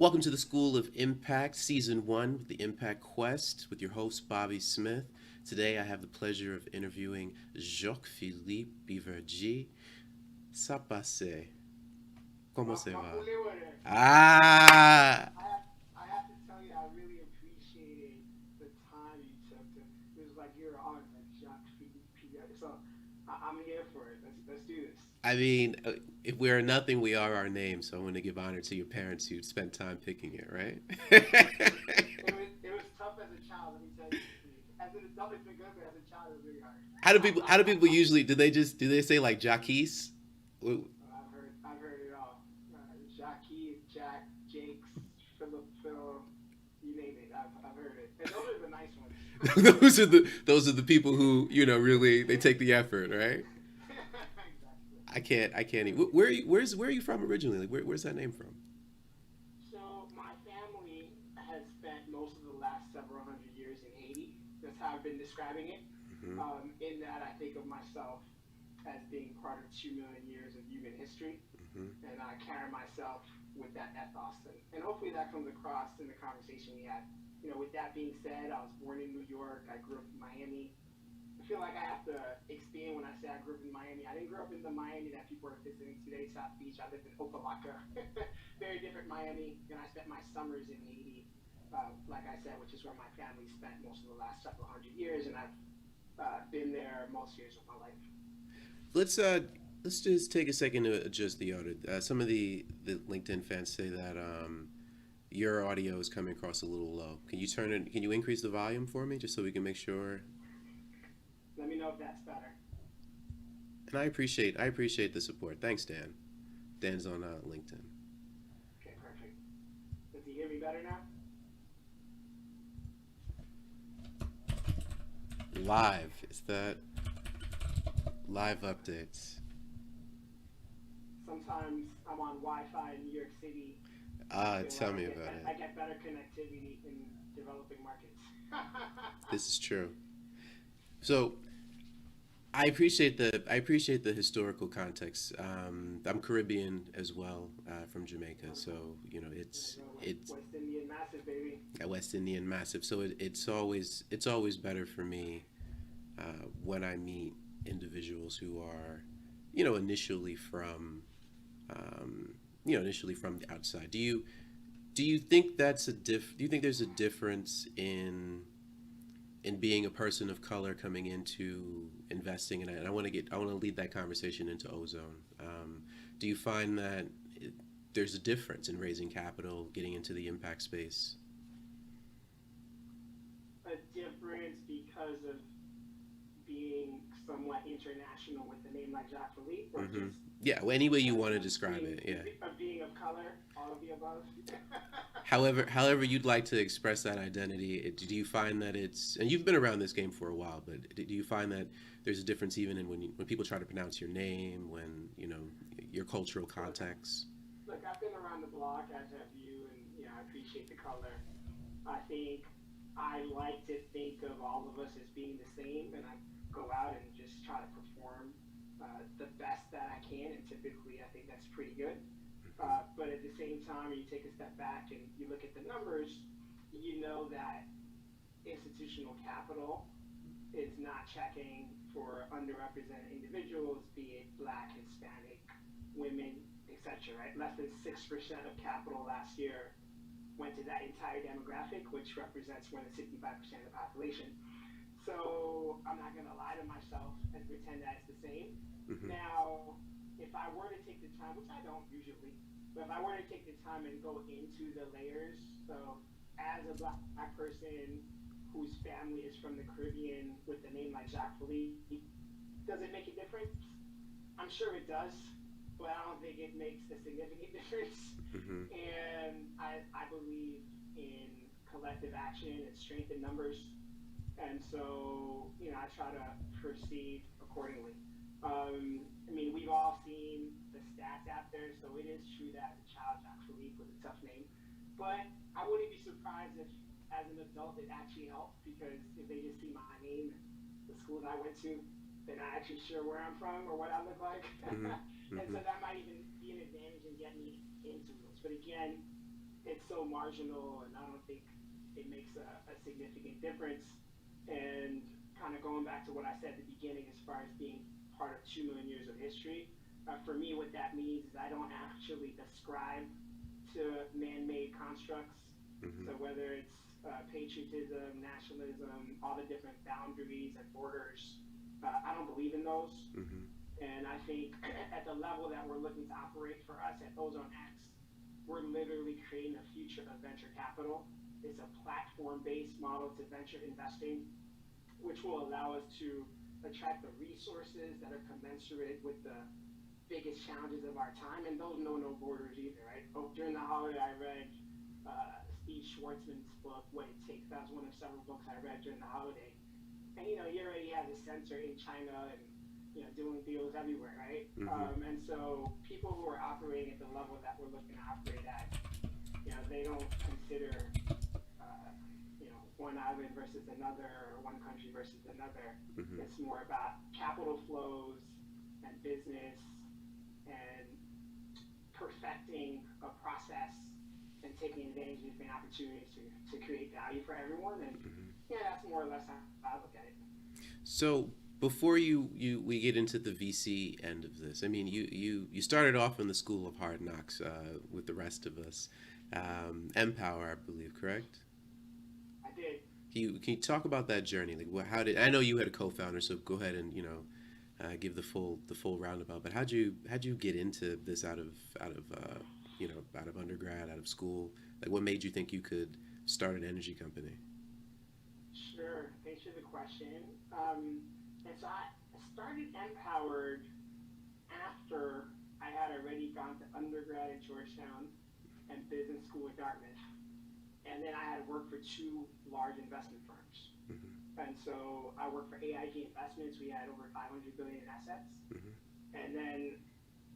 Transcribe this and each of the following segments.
Welcome to the School of Impact, Season 1 with the Impact Quest with your host, Bobby Smith. Today I have the pleasure of interviewing Jacques-Philippe Piverger. Ça passe? Comment ça va? Ah! I have to tell you, I really appreciated the time you took to. It was like you're on like Jacques Philippe. So I'm here for it. Let's do this. I mean, if we are nothing, we are our name, so I want to give honor to your parents who spent time picking it, right? It was tough as a child. Let me tell you. As an adult, it's been good, but as a child, it was really hard. how do people usually do they say like Jacques? I've heard it all. Jacques, Jack, Jakes, Philip, Phil, you name it. I've heard it, and those are the nice ones. those are the people who really they take the effort, right? Exactly. I can't even. Where are you from originally? Like, where's that name from? So my family has spent most of the last several hundred years in Haiti. That's how I've been describing it. Hmm. In that, I think of myself as being part of 2 million years of human history, Hmm. and I carry myself with that ethos, and hopefully that comes across in the conversation we had. With that being said, I was born in New York. I grew up in Miami. I feel like I have to expand when I say I grew up in Miami. I didn't grow up in the Miami that people are visiting today, South Beach. I lived in Opa-locka, very different Miami. And I spent my summers in Haiti, like I said, which is where my family spent most of the last several hundred years, and I've been there most years of my life. Let's just take a second to adjust the audio. Some of the LinkedIn fans say that your audio is coming across a little low. Can you turn it? Can you increase the volume for me, just so we can make sure? Let me know if that's better. And I appreciate the support. Thanks, Dan. Dan's on LinkedIn. Okay, perfect. Does he hear me better now? Live. Is that live updates? Sometimes I'm on Wi-Fi in New York City. I feel like Tell me about I it. get better connectivity in developing markets. This is true. So I appreciate the historical context. I'm Caribbean as well, from Jamaica, so There we it's go, it's West Indian massive baby. a West Indian massive. So it's always better for me when I meet individuals who are initially from initially from the outside. Do you think do you think there's a difference in being a person of color coming into investing? And I want to lead that conversation into Ozone. Do you find that there's a difference in raising capital, getting into the impact space? A difference because of being somewhat international with the name like Jacques Philippe, or Hmm. just Yeah, well, any way you of, want to of describe being it. Yeah. of being of color, all of the above. However you'd like to express that identity, do you find that and you've been around this game for a while, but do you find that there's a difference even in when people try to pronounce your name, when your cultural look, context? look, I've been around the block, as have you, and I appreciate the color. I think I like to think of all of us as being the same, and I go out and just try to perform the best that I can, and typically I think that's pretty good. But at the same time, you take a step back and you look at the numbers, you know that institutional capital is not checking for underrepresented individuals, be it black, Hispanic, women, etc. Right? Less than 6% of capital last year went to that entire demographic, which represents more than 65% of the population. So I'm not going to lie to myself and pretend that it's the same. Hmm. Now, if I were to take the time, which I don't usually, but if I were to take the time and go into the layers, so as a black person whose family is from the Caribbean with a name like Jacques Philippe, does it make a difference? I'm sure it does, but I don't think it makes a significant difference. Hmm. And I believe in collective action and strength in numbers. And so, I try to proceed accordingly. I mean, we've all seen the stats out there, so it is true that as a child, Jacques Philippe was a tough name. But I wouldn't be surprised if, as an adult, it actually helped, because if they just see my name and the schools I went to, they're not actually sure where I'm from or what I look like. Hmm. And Hmm. so that might even be an advantage in getting me into it. But again, it's so marginal, and I don't think it makes a significant difference. And kind of going back to what I said at the beginning, as far as being part of 2 million years of history, for me, what that means is I don't actually ascribe to man-made constructs. Mm-hmm. So whether it's patriotism, nationalism, all the different boundaries and borders, I don't believe in those. Mm-hmm. And I think at the level that we're looking to operate for us at Ozone X, we're literally creating a future of venture capital. It's a platform-based model to venture investing, which will allow us to attract the resources that are commensurate with the biggest challenges of our time, and those know no borders either, right? Oh, during the holiday, I read Steve Schwartzman's book, What It Takes. That was one of several books I read during the holiday. And, he already has a censor in China and, doing deals everywhere, right? Mm-hmm. And so people who are operating at the level that we're looking to operate at, they don't consider, one island versus another or one country versus another. Mm-hmm. It's more about capital flows and business and perfecting a process and taking advantage of different opportunities to create value for everyone. And Mm-hmm. that's more or less how I look at it. So before we get into the VC end of this, I mean, you started off in the school of hard knocks with the rest of us, Empower, I believe, correct? I did. Can you talk about that journey? Like, how did I know you had a co-founder? So go ahead and give the full roundabout. But how'd you get into this out of undergrad, out of school? Like, what made you think you could start an energy company? Sure. Thanks for the question. And so I started Empowered after I had already gone to undergrad at Georgetown and business school at Dartmouth. And then I had worked for two large investment firms. Mm-hmm. And so I worked for AIG Investments. We had over 500 billion in assets. Mm-hmm. And then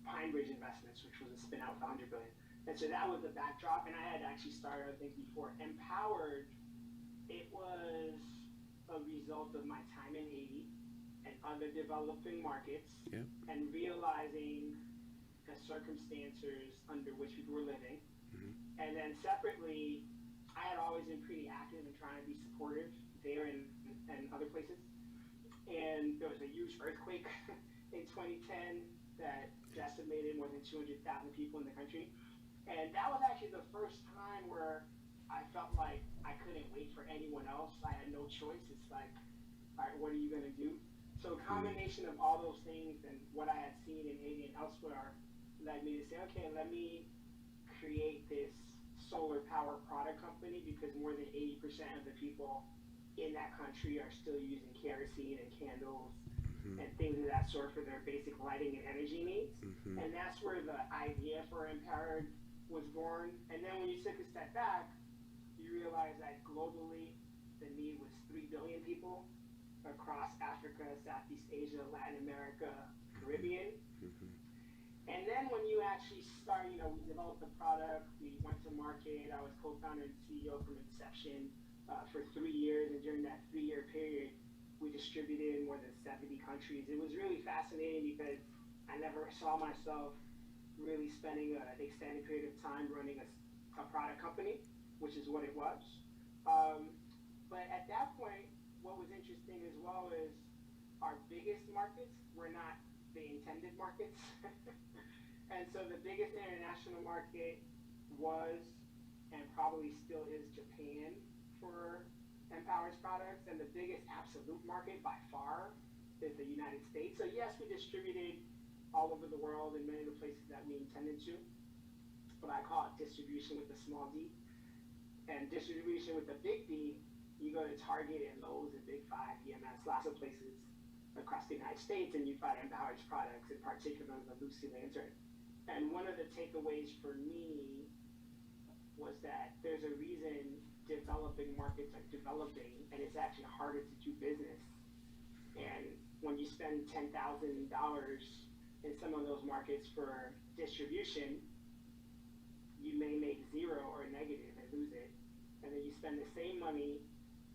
Pinebridge Investments, which was a spin out of 100 billion. And so that was the backdrop. And I had actually started, I think, before Empowered. It was a result of my time in Haiti and other developing markets, Yeah. and realizing the circumstances under which people were living. Mm-hmm. And then separately, I had always been pretty active in trying to be supportive there and other places. And there was a huge earthquake in 2010 that decimated more than 200,000 people in the country. And that was actually the first time where I felt like I couldn't wait for anyone else. I had no choice. It's like, all right, what are you going to do? So a combination of all those things and what I had seen in Haiti and elsewhere led me to say, okay, let me create this solar power product company, because more than 80% of the people in that country are still using kerosene and candles Mm-hmm. and things of that sort for their basic lighting and energy needs. Mm-hmm. And that's where the idea for Empowered was born. And then when you took a step back, you realize that globally the need was 3 billion people across Africa, Southeast Asia, Latin America, Caribbean. Mm-hmm. And then when you actually start, we developed the product, we went to market. I was co-founder and CEO from inception for 3 years. And during that 3-year period, we distributed in more than 70 countries. It was really fascinating because I never saw myself really spending an extended period of time running a product company, which is what it was. But at that point, what was interesting as well is our biggest markets were not the intended markets. And so the biggest international market was, and probably still is, Japan for Empower's products. And the biggest absolute market by far is the United States. So yes, we distributed all over the world in many of the places that we intended to, but I call it distribution with a small d. And distribution with the big D, you go to Target and Lowe's and Big Five, EMS, lots of places across the United States, and you find Empowered's products, in particular the Lucy Lantern. And one of the takeaways for me was that there's a reason developing markets are developing, and it's actually harder to do business. And when you spend $10,000 in some of those markets for distribution, you may make zero or negative and lose it. And then you spend the same money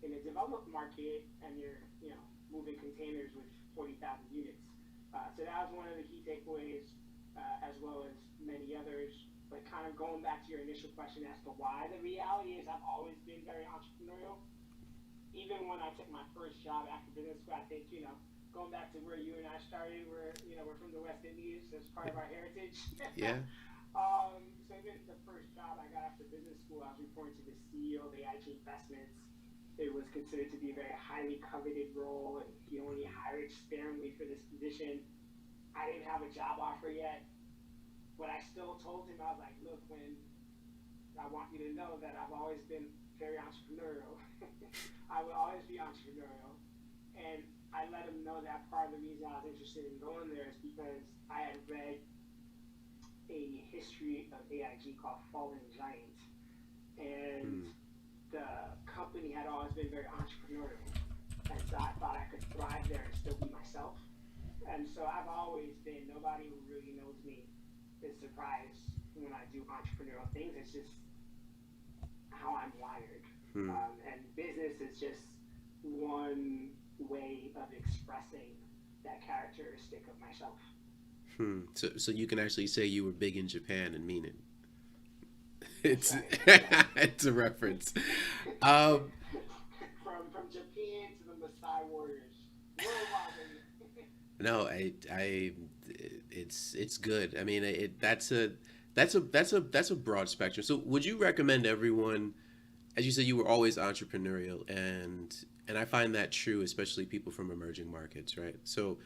in a developed market, and you're moving containers with 40,000 units. So that was one of the key takeaways, as well as many others. But kind kind of going back to your initial question as to why, the reality is I've always been very entrepreneurial. Even when I took my first job after business school, I think, going back to where you and I started, we're from the West Indies, that's part of our heritage. Yeah. So even the first job I got after business school, I was reporting to the CEO of AIG Investments. It was considered to be a very highly coveted role, and he only hired sparingly for this position. I didn't have a job offer yet, but I still told him, I was like, look, when I want you to know that I've always been very entrepreneurial. I will always be entrepreneurial. And I let him know that part of the reason I was interested in going there is because I had read a history of AIG called Fallen Giant. And the company had always been very entrepreneurial. And so I thought I could thrive there and still be myself. And so I've always been, nobody who really knows me is surprised when I do entrepreneurial things. It's just how I'm wired. And business is just one way of expressing that characteristic of myself. So you can actually say you were big in Japan and mean it. It's Right. it's a reference. From Japan to the Maasai warriors, worldwide. No, it's good. I mean, that's a broad spectrum. So, would you recommend everyone, as you said, you were always entrepreneurial, and I find that true, especially people from emerging markets, right? So,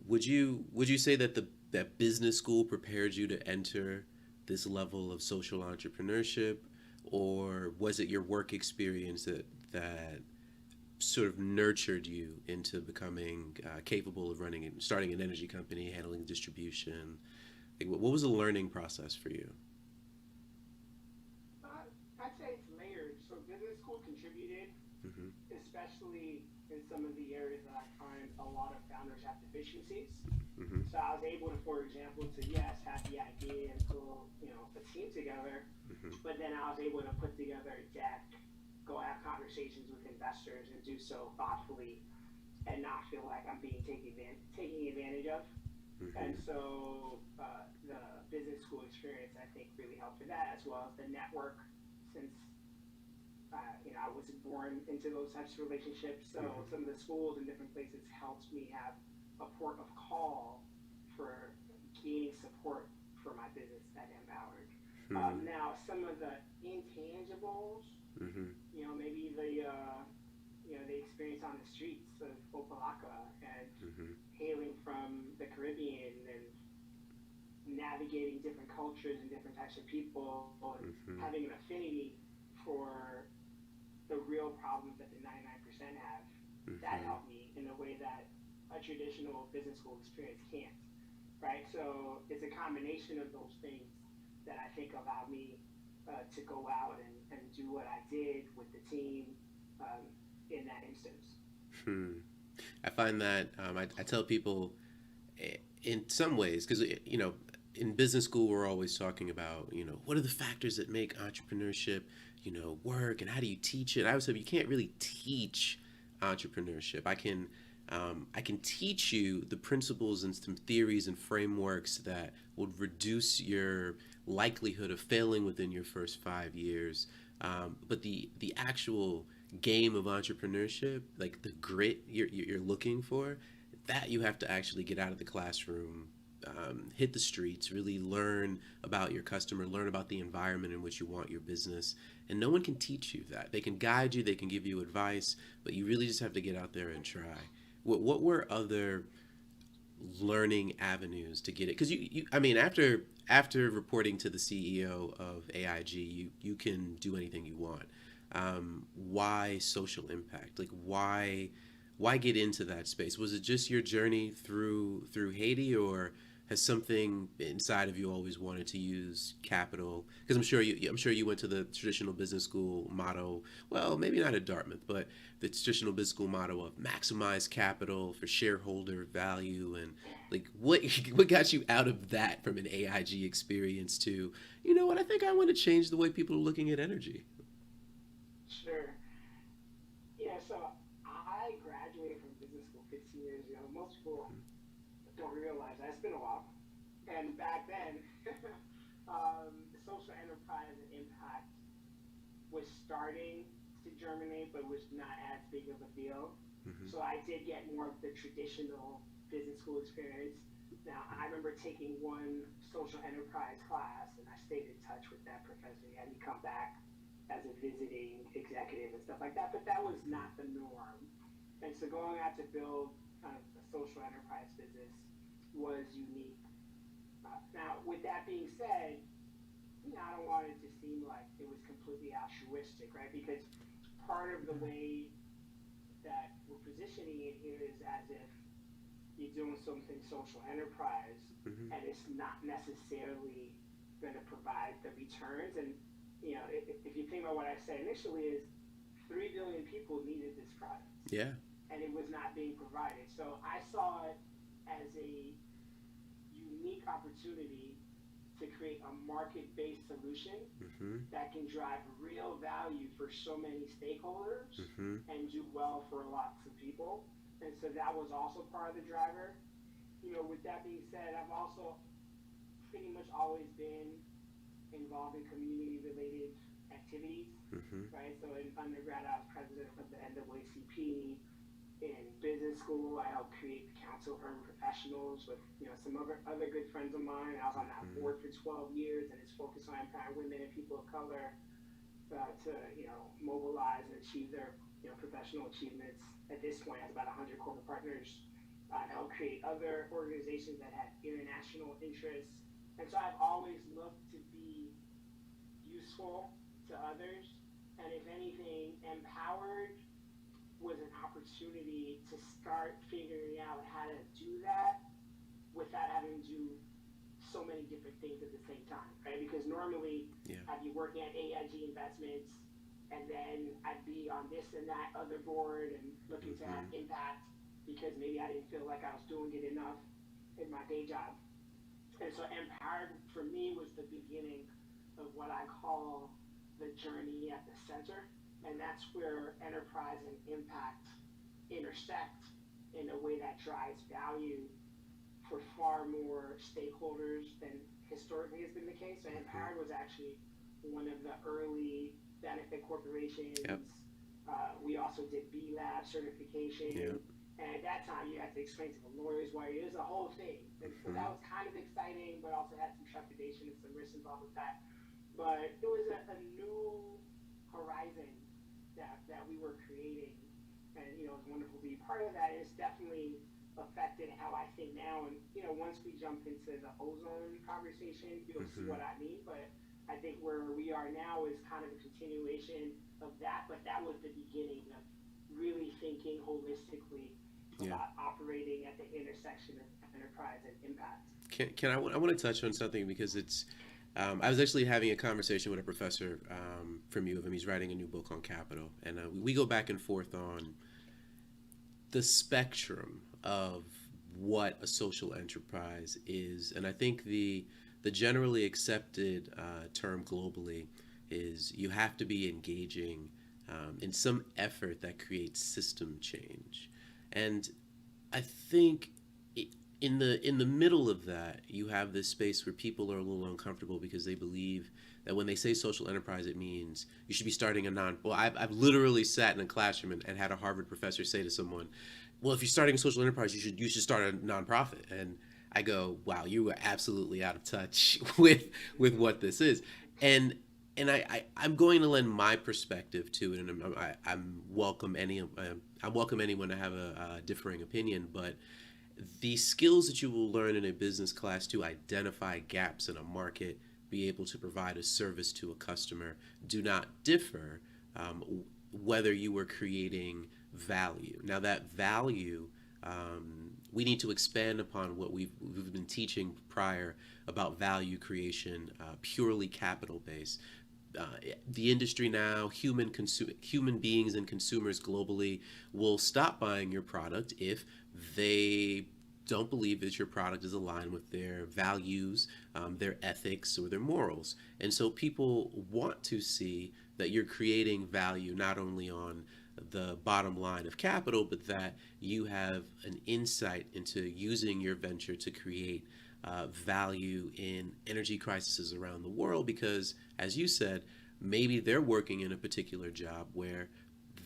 would you say that that business school prepared you to enter this level of social entrepreneurship, or was it your work experience that sort of nurtured you into becoming capable of running and starting an energy company, handling distribution? Like, what was the learning process for you? I'd say it's layered. So business school contributed, Hmm. especially in some of the areas that I find a lot of founders have deficiencies. Hmm. So I was able to, for example, to yes, have the idea and pull, a team together, Hmm. but then I was able to put together a deck, go have conversations with investors, and do so thoughtfully, and not feel like I'm being taking advantage of. And Hmm. so the business school experience, I think, really helped for that, as well as the network, since I wasn't born into those types of relationships. So Hmm. some of the schools in different places helped me have a port of call for gaining support for my business at Empowered. Hmm. Now, some of the intangibles, Hmm. maybe the experience on the streets of Opalaka and Hmm. hailing from the Caribbean and navigating different cultures and different types of people and Hmm. having an affinity for the real problems that the 99% have, that Hmm. helped me in a way that a traditional business school experience can't, right? So it's a combination of those things that I think allowed me to go out and do what I did with the team um, in that instance. Hmm. I find that I tell people in some ways, because in business school we're always talking about what are the factors that make entrepreneurship work, and how do you teach it. I would say you can't really teach entrepreneurship. I can teach you the principles and some theories and frameworks that would reduce your likelihood of failing within your first 5 years. But the actual game of entrepreneurship, like the grit you're looking for, that you have to actually get out of the classroom, hit the streets, really learn about your customer, learn about the environment in which you want your business. And no one can teach you that. They can guide you, they can give you advice, but you really just have to get out there and try. What were other learning avenues to get it? Because I mean, after reporting to the CEO of AIG, you can do anything you want. Why social impact? Like, why get into that space? Was it just your journey through Haiti, or has something inside of you always wanted to use capital? Because I'm sure you went to the traditional business school motto. Well, maybe not at Dartmouth, but the traditional business school motto of maximize capital for shareholder value. And like, what what got you out of that from an AIG experience to, what, I think I want to change the way people are looking at energy. Sure. Yeah, so I graduated from business school 15 years ago. Most people don't realize that. It's been a while. And back then, social enterprise and impact was starting to germinate, but was not as big of a deal. Mm-hmm. So I did get more of the traditional business school experience. Now, I remember taking one social enterprise class, and I stayed in touch with that professor. He had me come back as a visiting executive and stuff like that, but that was not the norm. And so going out to build kind of a social enterprise business was unique. Now, with that being said, I don't want it to seem like it was completely altruistic, right? Because part of the way that we're positioning it here is as if you're doing something social enterprise, and it's not necessarily going to provide the returns. And if you think about what I said initially, is 3 billion people needed this product, Yeah. and it was not being provided. So I saw it as a unique opportunity to create a market-based solution that can drive real value for so many stakeholders and do well for lots of people. And so that was also part of the driver. With that being said, I've also pretty much always been involved in community-related activities, right? So in undergrad, I was president of the NAACP. In business school, I helped create the Council of Urban Professionals with some other good friends of mine. I was on that board for 12 years, and it's focused on empowering women and people of color to mobilize and achieve their professional achievements. At this point, I have about 100 corporate partners. I helped create other organizations that had international interests, and so I've always looked to be useful to others, and if anything, empowered was an opportunity to start figuring out how to do that without having to do so many different things at the same time, right? Because normally I'd be working at AIG Investments, and then I'd be on this and that other board and looking to have impact because maybe I didn't feel like I was doing it enough in my day job. And so Empowered for me was the beginning of what I call the journey at the center. And that's where enterprise and impact intersect in a way that drives value for far more stakeholders than historically has been the case. So Empowered was actually one of the early benefit corporations. Yep. We also did B Lab certification. Yep. And at that time, you had to explain to the lawyers why it is a whole thing. And so that was kind of exciting, but also had some trepidation and some risks involved with that. But it was a new horizon that we were creating, and it was wonderful to be part of that. It's definitely affected how I think now, and once we jump into the ozone conversation, you'll see what I mean. But I think where we are now is kind of a continuation of that, but that was the beginning of really thinking holistically about operating at the intersection of enterprise and impact. I want to touch on something because it's I was actually having a conversation with a professor from U of M. He's writing a new book on capital, and we go back and forth on the spectrum of what a social enterprise is. And I think the generally accepted term globally is you have to be engaging in some effort that creates system change. And I think in the middle of that, you have this space where people are a little uncomfortable because they believe that when they say social enterprise, it means you should be starting a well, I've literally sat in a classroom and had a Harvard professor say to someone, well, if you're starting a social enterprise, you should start a nonprofit. And I go, wow, you are absolutely out of touch with what this is. And I'm going to lend my perspective to it, and I'm welcome anyone to have a differing opinion, but the skills that you will learn in a business class to identify gaps in a market, be able to provide a service to a customer, do not differ whether you are creating value. Now that value, we need to expand upon what we've been teaching prior about value creation, purely capital based. The industry now, human beings and consumers globally will stop buying your product if they don't believe that your product is aligned with their values, their ethics, or their morals. And so people want to see that you're creating value not only on the bottom line of capital, but that you have an insight into using your venture to create value in energy crises around the world because, as you said, maybe they're working in a particular job where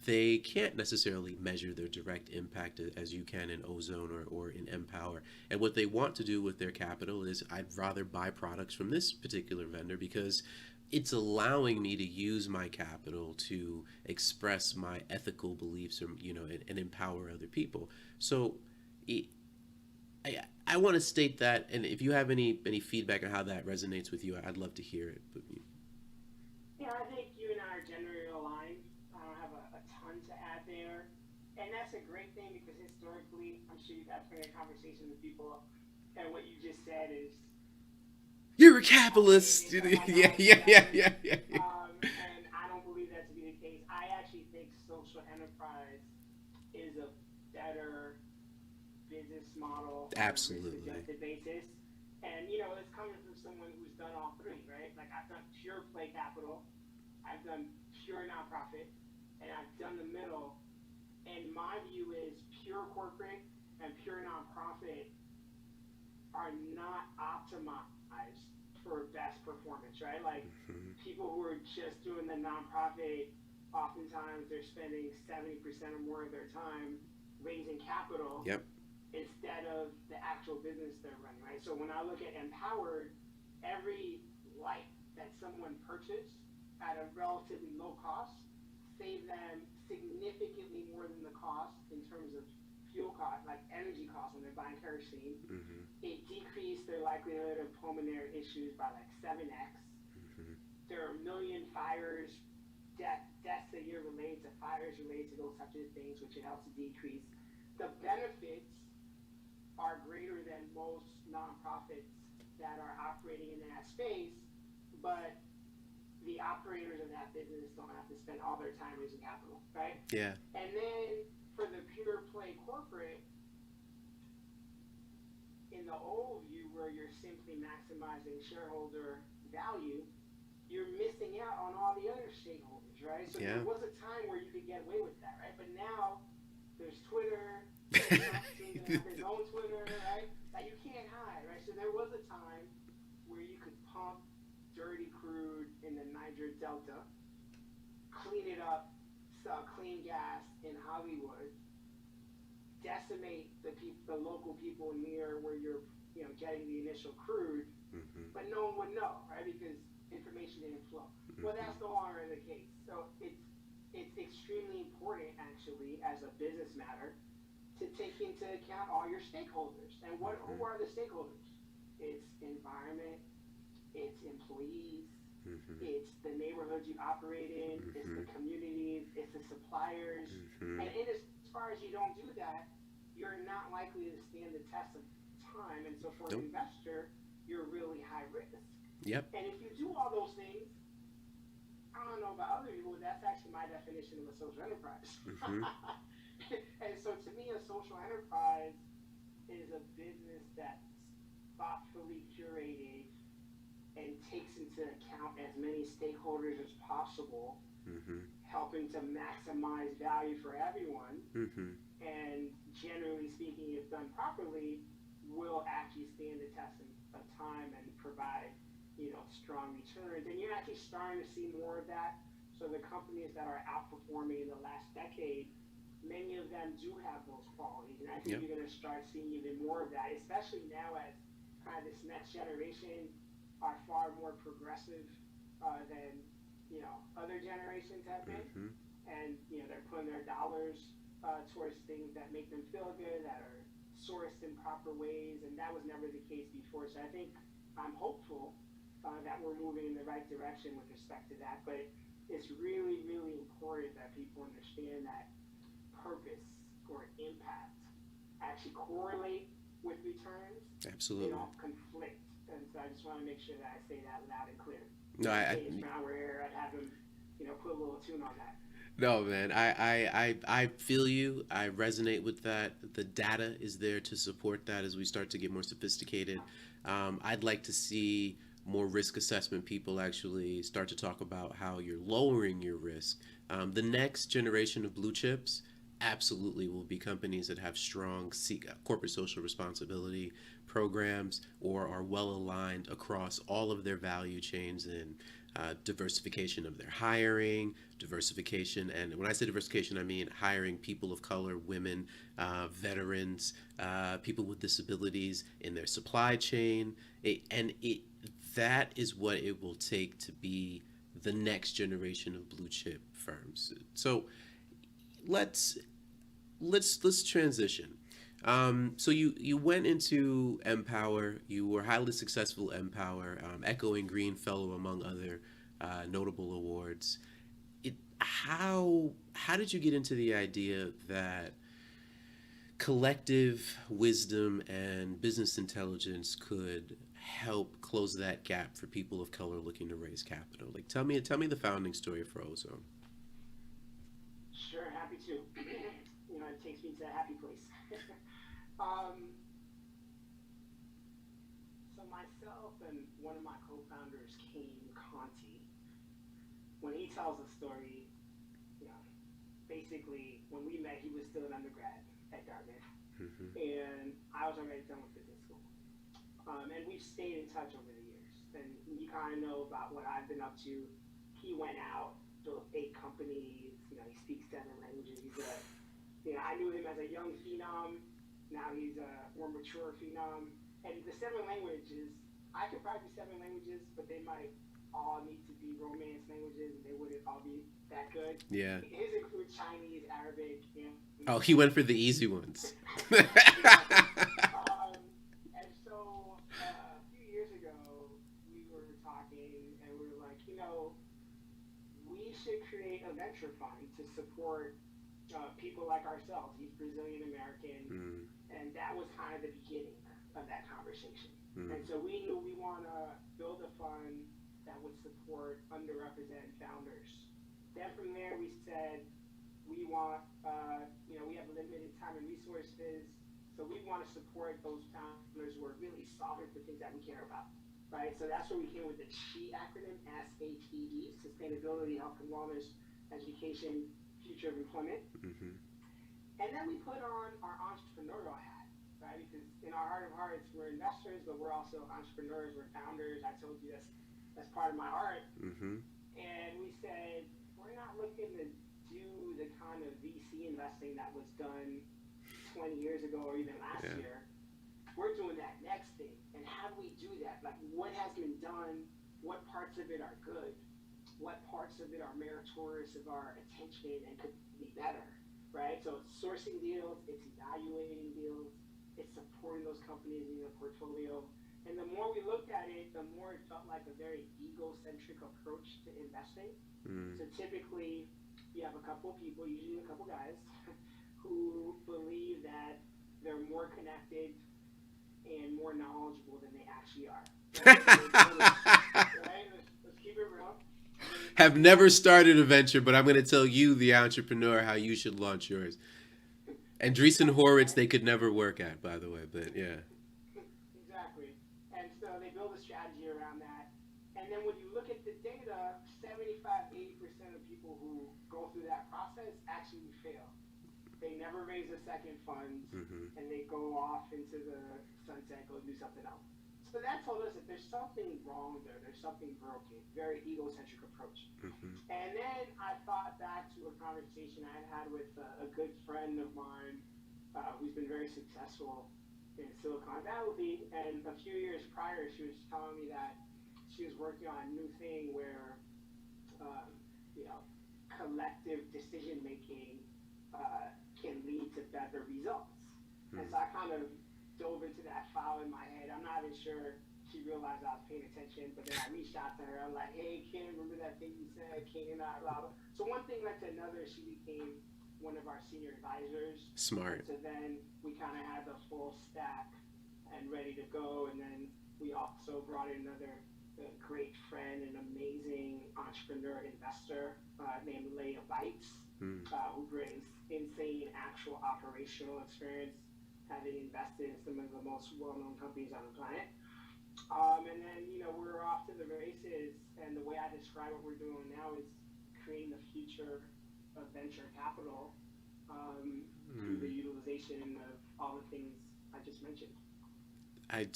they can't necessarily measure their direct impact as you can in Ozone or in Empower. And what they want to do with their capital is I'd rather buy products from this particular vendor because it's allowing me to use my capital to express my ethical beliefs or and empower other people. So I want to state that, and if you have any feedback on how that resonates with you, I'd love to hear it. But Yeah, I think you and I are generally aligned. I don't have a ton to add there. And that's a great thing because historically, I'm sure you've had plenty of conversations with people, and what you just said is you're a capitalist. outdated. Yeah, Like, yeah, no, yeah, exactly. yeah, yeah. And I don't believe that to be the case. I actually think social enterprise is a better business model on a Absolutely. risk-adjusted basis. And it's coming from someone who's done all three, right? Like I've done pure play capital, I've done pure nonprofit, and I've done the middle. And my view is pure corporate and pure nonprofit are not optimized for best performance, right? Like Mm-hmm. people who are just doing the nonprofit, oftentimes they're spending 70% or more of their time raising capital Yep. instead of the actual business they're running, right? So when I look at Empowered, every light that someone purchased at a relatively low cost saved them significantly more than the cost in terms of fuel cost, like energy costs when they're buying kerosene. Mm-hmm. It decreased their likelihood of pulmonary issues by like 7x. Mm-hmm. There are a million fires, deaths a year related to fires related to those types of things, which it helps to decrease. The benefits are greater than most nonprofits that are operating in that space, but the operators of that business don't have to spend all their time raising capital, right? Yeah. And then for the pure play corporate, in the old view where you're simply maximizing shareholder value, you're missing out on all the other stakeholders, right? So Yeah. there was a time where you could get away with that, right? But now there's Twitter, Trump's going to have his own Twitter, right? That you can't hide, right? So there was a time where you could pump dirty crude in the Niger Delta, clean it up, sell clean gas in Hollywood, decimate the local people near where you're getting the initial crude, Mm-hmm. but no one would know, right? Because information didn't flow. Well, that's no longer the case. So it's extremely important, actually, as a business matter, to take into account all your stakeholders. And who are the stakeholders? It's environment, it's employees, Mm-hmm. it's the neighborhoods you operate in, it's Mm-hmm. the communities, it's the suppliers. Mm-hmm. And as far as you don't do that, you're not likely to stand the test of time. And so for Nope. an investor, you're really high risk. Yep. And if you do all those things, I don't know about other people, but that's actually my definition of a social enterprise. Mm-hmm. And so to me, a social enterprise is a business that's thoughtfully curated and takes into account as many stakeholders as possible, Mm-hmm. helping to maximize value for everyone. Mm-hmm. And generally speaking, if done properly, will actually stand the test of time and provide strong returns. And you're actually starting to see more of that. So the companies that are outperforming in the last decade, many of them do have those qualities. And I think Yep. you're going to start seeing even more of that, especially now as kind of this next generation are far more progressive than other generations have been. Mm-hmm. And they're putting their dollars towards things that make them feel good, that are sourced in proper ways, and that was never the case before. So I think I'm hopeful that we're moving in the right direction with respect to that. But it's really, really important that people understand that purpose or impact actually correlate with returns. They Absolutely. don't conflict. And so I just want to make sure that I say that loud and clear. No, If Brown were here, I'd have him, put a little tune on that. no, man. I feel you. I resonate with that. The data is there to support that as we start to get more sophisticated. I'd like to see more risk assessment people actually start to talk about how you're lowering your risk. The next generation of blue chips, absolutely will be companies that have strong corporate social responsibility programs or are well aligned across all of their value chains and diversification of their hiring, diversification, and when I say diversification, I mean hiring people of color, women, veterans, people with disabilities in their supply chain, that is what it will take to be the next generation of blue chip firms. So let's let's transition. So you went into Empower. You were highly successful at Empower, echoing Green Fellow among other notable awards. How did you get into the idea that collective wisdom and business intelligence could help close that gap for people of color looking to raise capital? Like, tell me the founding story for Ozone. Sure, happy to. It takes me to a happy place. um, so myself and one of my co-founders, Kane Conti, when he tells the story, you know, basically when we met, he was still an undergrad at Dartmouth, Mm-hmm. and I was already done with business school. And we've stayed in touch over the years. And you kind of know about what I've been up to. He went out, built 8 companies. He speaks 7 languages. I knew him as a young phenom. Now he's a more mature phenom. And the 7 languages, I could probably do 7 languages, but they might all need to be Romance languages, and they wouldn't all be that good. Yeah. His include Chinese, Arabic, and Oh, he went for the easy ones. exactly. And so a few years ago, we were talking, and we were like, we should create a venture fund to support people like ourselves. He's Brazilian American, Mm, and that was kind of the beginning of that conversation. mm, And so we knew we want to build a fund that would support underrepresented founders. Then from there, we said we want, we have limited time and resources, so we want to support those founders who are really solving for things that we care about, right? So that's where we came with the SHE acronym, SHEE, Sustainability, Health and Wellness, Education, Future of Employment. mm-hmm. And then we put on our entrepreneurial hat, right? Because in our heart of hearts, we're investors, but we're also entrepreneurs, we're founders. I told you that's part of my heart. Mm-hmm. And we said, we're not looking to do the kind of VC investing that was done 20 years ago or even last Yeah. year. We're doing that next thing. And how do we do that? Like, what has been done? What parts of it are good? What parts of it are meritorious of our attention and could be better, right? So it's sourcing deals, it's evaluating deals, it's supporting those companies in your portfolio. And the more we looked at it, the more it felt like a very egocentric approach to investing. Mm. So typically, you have a couple of people, usually a couple guys, who believe that they're more connected and more knowledgeable than they actually are. Right? Let's keep it real. Have never started a venture, but I'm going to tell you, the entrepreneur, how you should launch yours. Andreessen Horowitz, they could never work at, by the way, but yeah. Exactly. And so they build a strategy around that. And then when you look at the data, 75-80% of people who go through that process actually fail. They never raise a second fund, Mm-hmm. and they go off into the sunset, go do something else. So that told us that there's something wrong there. There's something broken. Very egocentric approach. Mm-hmm. And then I thought back to a conversation I had with a good friend of mine who's been very successful in Silicon Valley. And a few years prior, she was telling me that she was working on a new thing where, um, collective decision making can lead to better results. And so I kind of dove into that file in my head. I'm not even sure she realized I was paying attention, but then I reached out to her. I'm like, hey, Kim, remember that thing you said? Kim and I, blah, blah. So one thing led to another. She became one of our senior advisors. Smart. So then we kind of had the full stack and ready to go. And then we also brought in another great friend, an amazing entrepreneur investor named Leah Bites, Mm. who brings insane actual operational experience, having invested in some of the most well-known companies on the planet. And then, we're off to the races. And the way I describe what we're doing now is creating the future of venture capital. through the utilization of all the things I just mentioned. I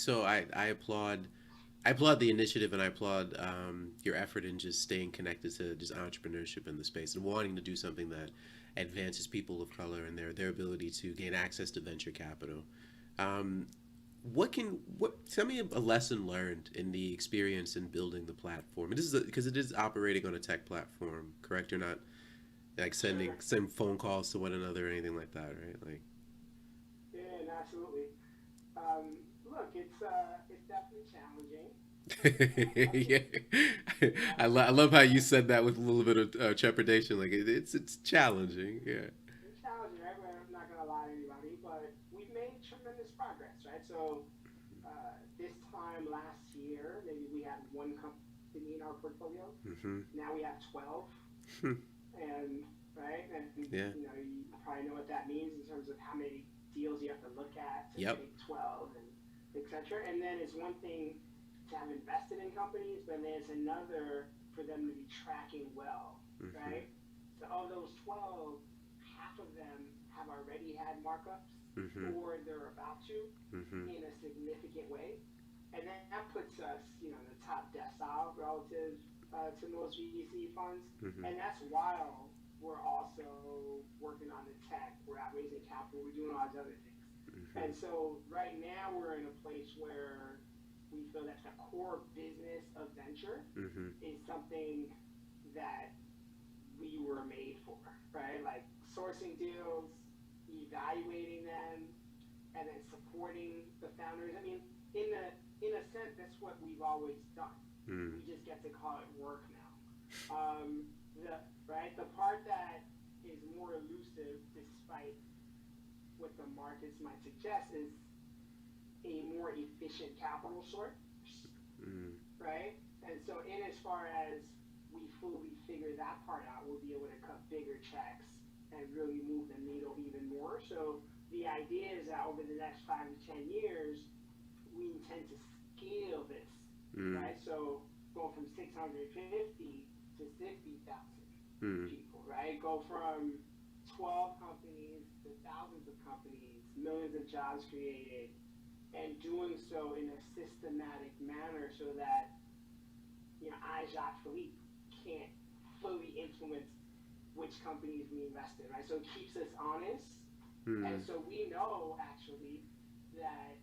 applaud the initiative, and I applaud your effort in just staying connected to just entrepreneurship in the space and wanting to do something that advances people of color and their ability to gain access to venture capital. Um, what tell me a lesson learned in the experience in building the platform? This is because it is operating on a tech platform, correct? You're not like Sure. sending phone calls to one another or anything like that, right? Like Yeah, and absolutely. Look, it's definitely challenging. yeah, I love how you Yeah, said that with a little bit of trepidation. Like it's challenging. Yeah. it's challenging, right? I'm not gonna lie to anybody, but we've made tremendous progress, right? So this time last year, maybe we had one company in our portfolio. Hmm. Now we have 12, and right, and Yeah. you probably know what that means in terms of how many deals you have to look at to Yep. pick 12 and etc. And then it's one thing to have invested in companies, but then it's another for them to be tracking well, Hmm. right? So of those 12, half of them have already had markups Hmm. or they're about to Hmm. in a significant way. And then that puts us, in the top decile relative to most VC funds. Hmm. And that's while we're also working on the tech, we're out raising capital, we're doing all these other things. And so right now we're in a place where we feel that the core business of venture Hmm. is something that we were made for, right? Like sourcing deals, evaluating them, and then supporting the founders. I mean, in a sense, that's what we've always done. Hmm. We just get to call it work now. The right the part that is more elusive, despite what the markets might suggest, is a more efficient capital source, Hmm. right? And so, in as far as we fully figure that part out, we'll be able to cut bigger checks and really move the needle even more. So, the idea is that over the next 5 to 10 years, we intend to scale this, Hmm. right? So, go from 650 to 60,000 Hmm. people, right? Go from 12 companies to thousands of companies, millions of jobs created, and doing so in a systematic manner so that I, Jacques Philippe, can't fully influence which companies we invest in, right? So it keeps us honest, and Hmm. so we know actually that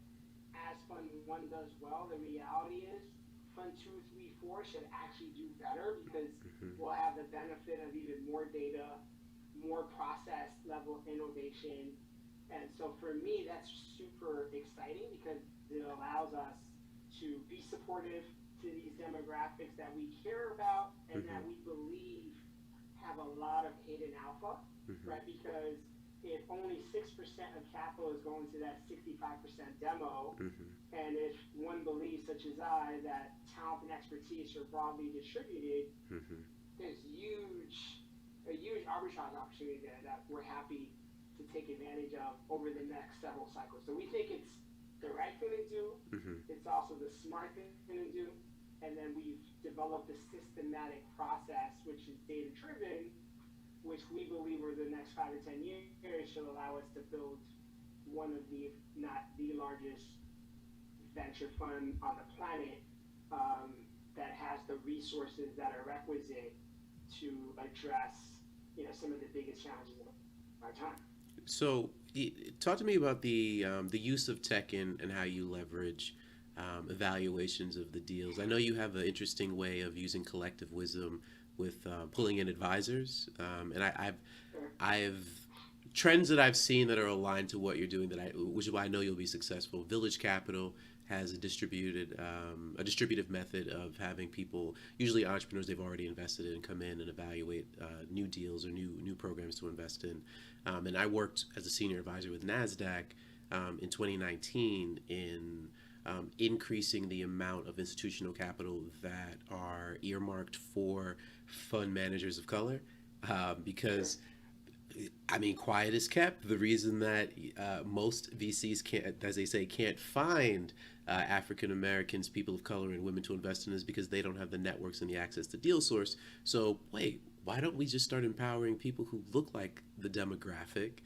as Fund One does well, the reality is Fund Two, Three, Four should actually do better because we'll have the benefit of even more data, more process level innovation, and so for me, that's super exciting because it allows us to be supportive to these demographics that we care about and that we believe have a lot of hidden alpha, right? Because if only 6% of capital is going to that 65% demo, and if one believes, such as I, that talent and expertise are broadly distributed, there's a huge arbitrage opportunity there that we're happy to take advantage of over the next several cycles. So we think it's the right thing to do. Hmm. It's also the smart thing to do. And then we've developed a systematic process, which is data driven, which we believe over the next 5 to 10 years should allow us to build one of the, if not the largest venture fund on the planet that has the resources that are requisite to address, some of the biggest challenges of our time. So, talk to me about the use of tech and how you leverage evaluations of the deals. I know you have an interesting way of using collective wisdom with pulling in advisors, and Sure. I've trends that I've seen that are aligned to what you're doing. Which is why I know you'll be successful. Village Capital has a distributive method of having people, usually entrepreneurs they've already invested in, come in and evaluate new deals or new programs to invest in. And I worked as a senior advisor with Nasdaq in 2019 in increasing the amount of institutional capital that are earmarked for fund managers of color, Sure. because I mean, quiet is kept. The reason that most VCs can't, as they say, can't find African Americans, people of color, and women to invest in is because they don't have the networks and the access to deal source. So, wait, why don't we just start empowering people who look like the demographic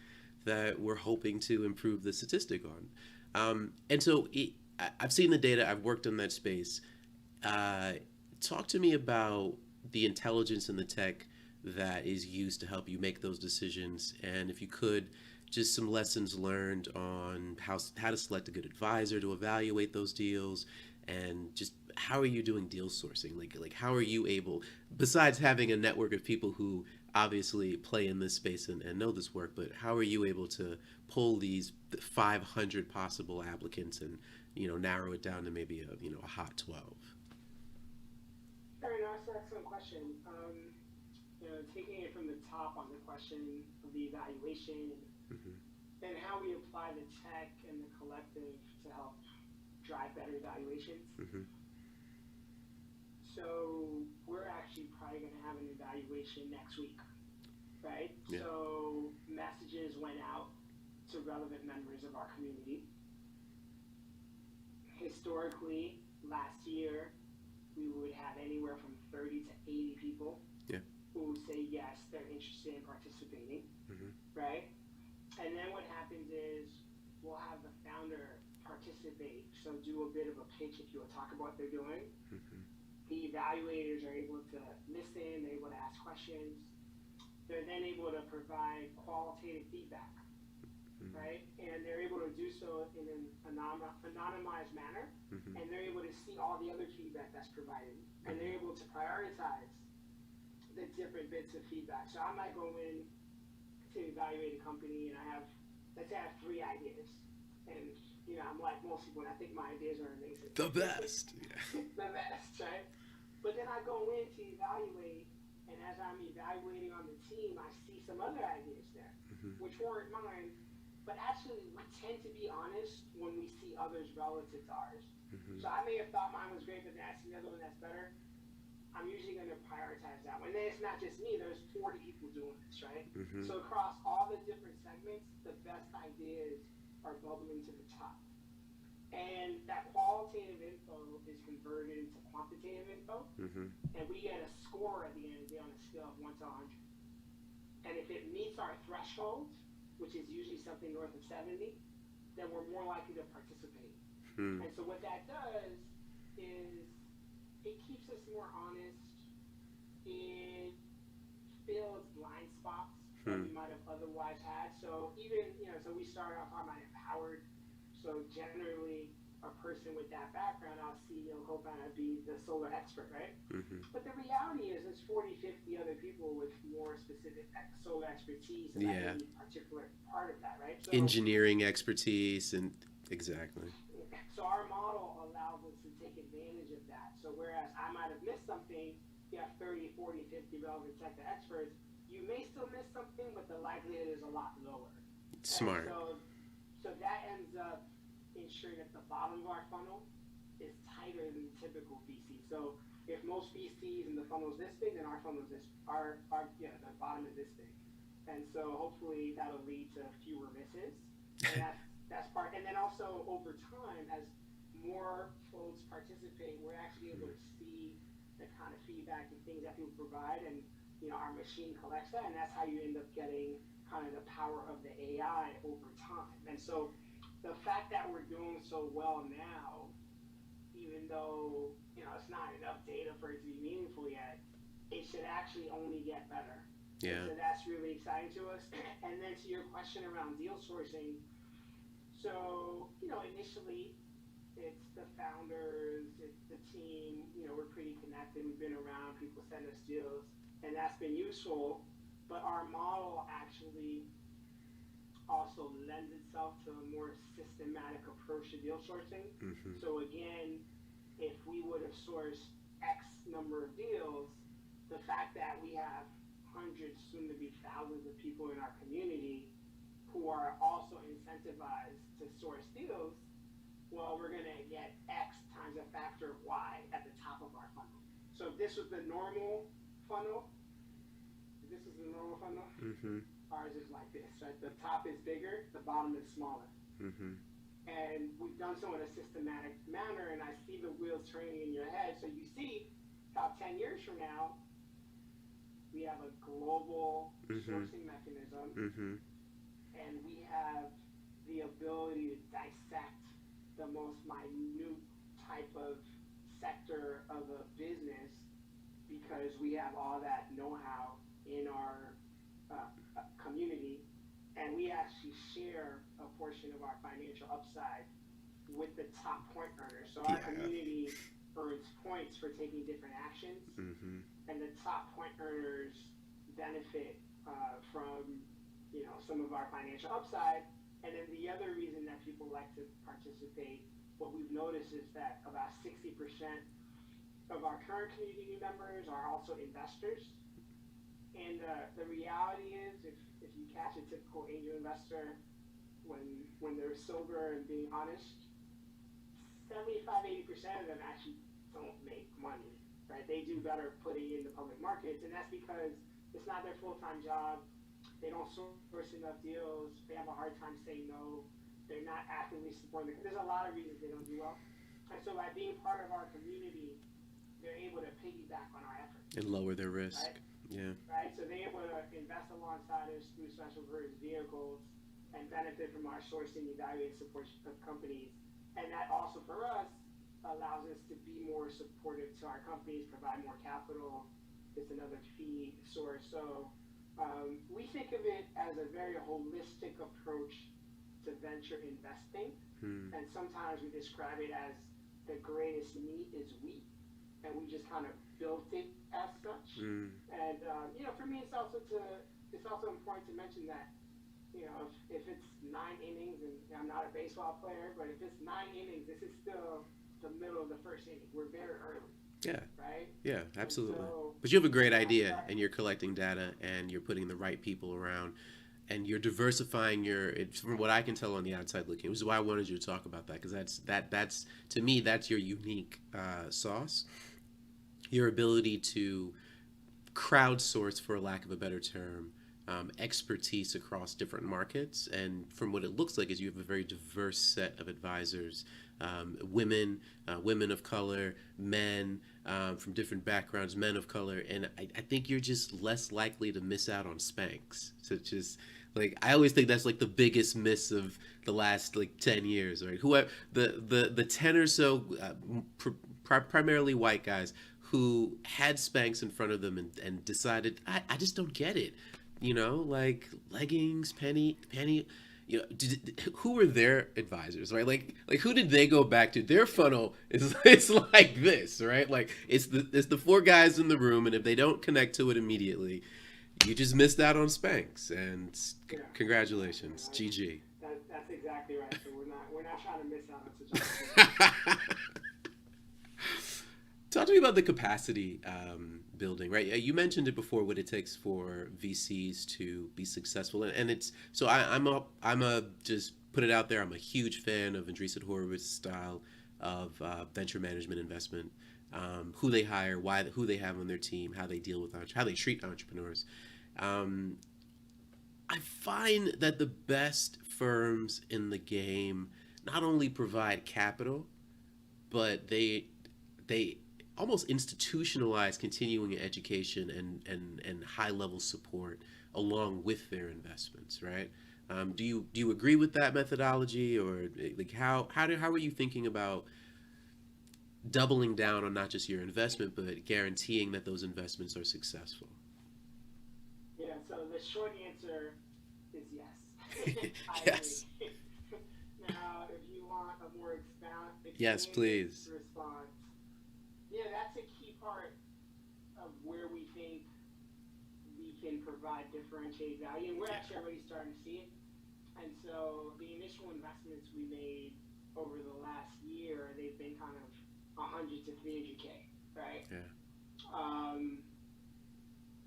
that we're hoping to improve the statistic on. And so I've seen the data, I've worked in that space. Uh, Talk to me about the intelligence and the tech that is used to help you make those decisions. And if you could, just some lessons learned on how to select a good advisor to evaluate those deals, and just how are you doing deal sourcing? Like how are you able, besides having a network of people who obviously play in this space and know this work, but how are you able to pull these 500 possible applicants and narrow it down to maybe a hot 12? Fair enough. That's an excellent question. Taking it from the top on the question of the evaluation Mm-hmm. and how we apply the tech and the collective to help drive better evaluations. Mm-hmm. So we're actually probably going to have an evaluation next week, right? Yeah. So messages went out to relevant members of our community. Historically, last year, we would have anywhere from 30 to 80 people Yeah. who say yes, they're interested in participating, Mm-hmm. right? And then what happens is we'll have the founder participate, so do a bit of a pitch if you will talk about what they're doing. Mm-hmm. The evaluators are able to listen, they're able to ask questions. They're then able to provide qualitative feedback, Mm-hmm. right? And they're able to do so in an anonymized manner, Mm-hmm. and they're able to see all the other feedback that's provided, and they're able to prioritize the different bits of feedback. So I might go in to evaluate a company, and let's say I have 3 ideas, and I'm like most people, and I think my ideas are amazing. The best. Yeah. The best, right? But then I go in to evaluate, and as I'm evaluating on the team, I see some other ideas there, Mm-hmm. which weren't mine. But actually, we tend to be honest when we see others relative to ours. Mm-hmm. So I may have thought mine was great, but then I see another one that's better. I'm usually going to prioritize that one. And then it's not just me, there's 40 people doing this, right? Mm-hmm. So across all the different segments, the best ideas are bubbling to the top. And that qualitative info is converted into quantitative info, Mm-hmm. and we get a score at the end of the day on a scale of 1 to 100. And if it meets our threshold, which is usually something north of 70, then we're more likely to participate. Mm-hmm. And so what that does is it keeps us more honest. It fills blind spots that we might have otherwise had. So even, so we start off, I might have Howard. So generally, a person with that background, I'll see, hope I'd be the solar expert, right? Mm-hmm. But the reality is there's 40, 50 other people with more specific solar expertise, and Yeah. that may be a particular part of that, right? So, Engineering expertise and exactly. so our model allows us to take advantage of that. So whereas I might have missed something, you have 30, 40, 50 relevant sector experts, you may still miss something, but the likelihood is a lot lower. Smart. So that ends up ensuring that the bottom of our funnel is tighter than typical VC. So if most VCs and the funnel is this big, then our funnel is this, the bottom is this big. And so hopefully that'll lead to fewer misses. And that's part. And then also over time, as more folks participate, we're actually able to see the kind of feedback and things that people provide, and our machine collects that, and that's how you end up getting kind of the power of the AI over time. And so the fact that we're doing so well now, even though it's not enough data for it to be meaningful yet, it should actually only get better. Yeah. So that's really exciting to us. And then to your question around deal sourcing, so initially it's the founders, it's the team. We're pretty connected. We've been around. People send us deals, and that's been useful. But our model actually also lends itself to a more systematic approach to deal sourcing. Mm-hmm. So again, if we would have sourced X number of deals, the fact that we have hundreds, soon to be thousands of people in our community who are also incentivized to source deals, well, we're going to get X times a factor of Y at the top of our funnel. So if this was the normal funnel, Mm-hmm. ours is like this, right? The top is bigger, the bottom is smaller. Mm-hmm. And we've done so in a systematic manner, and I see the wheels turning in your head. So you see, about 10 years from now, we have a global Mm-hmm. sourcing mechanism. Mm-hmm. and we have the ability to dissect the most minute type of sector of a business because we have all that know-how in our community, and we actually share a portion of our financial upside with the top point earners. So our Yeah. community earns points for taking different actions, Mm-hmm. and the top point earners benefit from some of our financial upside. And then the other reason that people like to participate, what we've noticed is that about 60% of our current community members are also investors. And the reality is, if you catch a typical angel investor when they're sober and being honest, 75-80% of them actually don't make money, right? They do better putting in the public markets, and that's because it's not their full-time job. They don't source enough deals. They have a hard time saying no. They're not actively supporting. There's a lot of reasons they don't do well. And so by being part of our community, they're able to piggyback on our efforts. And lower their risk. Right? Yeah. Right? So they're able to invest alongside us through special purpose vehicles and benefit from our sourcing, evaluating support of companies. And that also for us allows us to be more supportive to our companies, provide more capital. It's another fee source. So we think of it as a very holistic approach to venture investing. And sometimes we describe it as the greatest meat is wheat. And we just kind of built it as such. And for me, it's also important to mention that if it's 9 innings, and I'm not a baseball player, but if it's 9 innings, this is still the middle of the first inning. We're very early. Yeah. Right? Yeah, absolutely. So, but you have a great idea, and you're collecting data, and you're putting the right people around, and you're diversifying from what I can tell on the outside looking, which is why I wanted you to talk about that, because that's to me, that's your unique sauce. Your ability to crowdsource, for lack of a better term, expertise across different markets. And from what it looks like is you have a very diverse set of advisors, women of color, men from different backgrounds, men of color. And I think you're just less likely to miss out on spanks. So just like, I always think that's like the biggest miss of the last like 10 years, right? Whoever the 10 or so primarily white guys who had Spanx in front of them and decided, I just don't get it. Like leggings, penny, who were their advisors, right? Like who did they go back to? Their funnel is it's like this, right? Like it's the 4 guys in the room, and if they don't connect to it immediately, you just missed out on Spanx. And congratulations, GG. That's exactly right. So we're not trying to miss out on such a Talk to me about the capacity building, right? You mentioned it before, what it takes for VCs to be successful, and it's so I'm a just put it out there. I'm a huge fan of Andreessen Horowitz's style of venture management investment, who they hire, who they have on their team, how they deal with how they treat entrepreneurs. I find that the best firms in the game not only provide capital, but they almost institutionalize continuing education and high level support along with their investments, right? Do you agree with that methodology, or like how are you thinking about doubling down on not just your investment but guaranteeing that those investments are successful? Yeah. So the short answer is yes. Yes. Now, if you want a more Yes, please. response, yeah, that's a key part of where we think we can provide differentiated value, and we're actually already starting to see it. And so the initial investments we made over the last year, they've been kind of 100 to 300K, right? Yeah.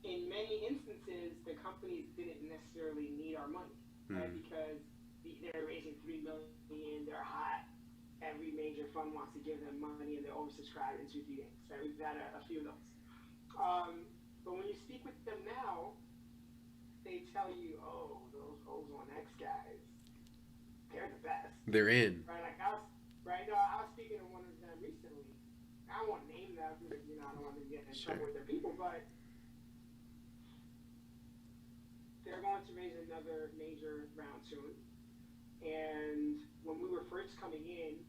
In many instances, the companies didn't necessarily need our money, right? Because they're raising $3 million, they're hot. Every major fund wants to give them money, and they're oversubscribed in 2-3 days. Right? We've had a few of those. But when you speak with them now, they tell you, "Oh, those Ozone X guys, they're the best." They're in. Right? Like I was speaking to one of them recently. I won't name them because I don't want them to get in trouble with their people, but they're going to raise another major round soon. And when we were first coming in,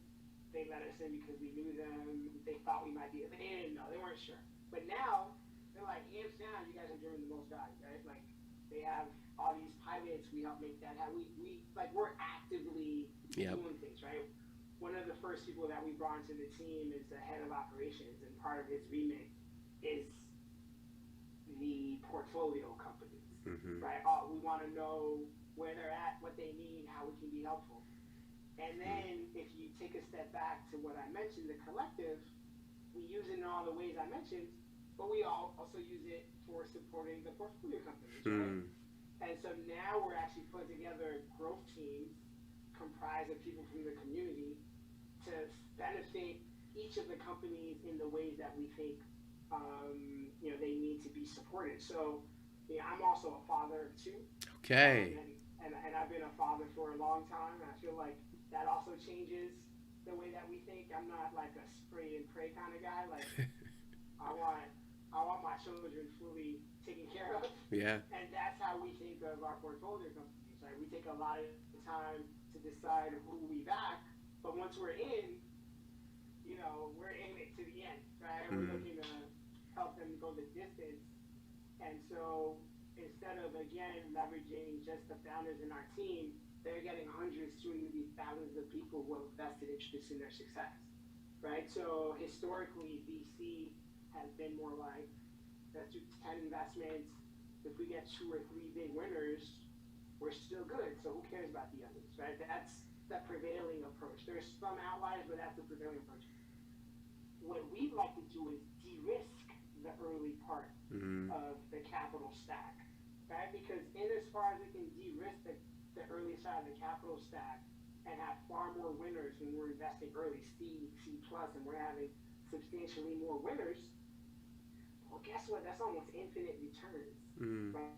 they let us in because we knew them. They thought we might be. They didn't know. They weren't sure. But now they're like, hands down, you guys are doing the most value, right? Like they have all these pilots. We help make that happen. We like we're actively Yep. doing things, right? One of the first people that we brought into the team is the head of operations, and part of his remit is the portfolio companies, Mm-hmm. right? Oh, we want to know where they're at, what they need, how we can be helpful. And then if you take a step back to what I mentioned, the collective, we use it in all the ways I mentioned, but we also use it for supporting the portfolio companies, right? Mm. And so now we're actually putting together growth teams comprised of people from the community to benefit each of the companies in the ways that we think they need to be supported. So I'm also a father of two. Okay. And I've been a father for a long time, and I feel like that also changes the way that we think. I'm not like a spray and pray kind of guy. Like I want my children fully taken care of. Yeah. And that's how we think of our portfolio companies, right? We take a lot of time to decide who we back, but once we're in, we're in it to the end, right? We're looking to help them go the distance. And so instead of, again, leveraging just the founders in our team, they're getting hundreds, soon to be thousands of people who have vested interest in their success, right? So historically, VC has been more like, let's do 10 investments. If we get 2 or 3 big winners, we're still good. So who cares about the others, right? That's the prevailing approach. There's some outliers, but that's the prevailing approach. What we'd like to do is de-risk the early part of the capital stack, right? Because in as far as we can de-risk the early side of the capital stack and have far more winners when we're investing early, C, C+, and we're having substantially more winners, well, guess what? That's almost infinite returns,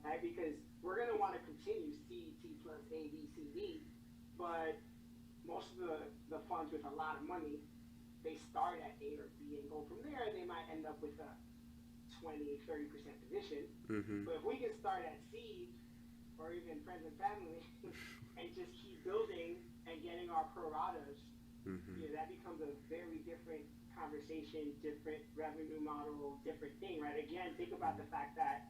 right? Because we're going to want to continue C, C+, A, B, C, D, but most of the funds with a lot of money, they start at A or B and go from there. They might end up with a 20, 30% position. But if we can start at seed or even friends and family and just keep building and getting our pro ratas, that becomes a very different conversation, different revenue model, different thing, right? Again, think about the fact that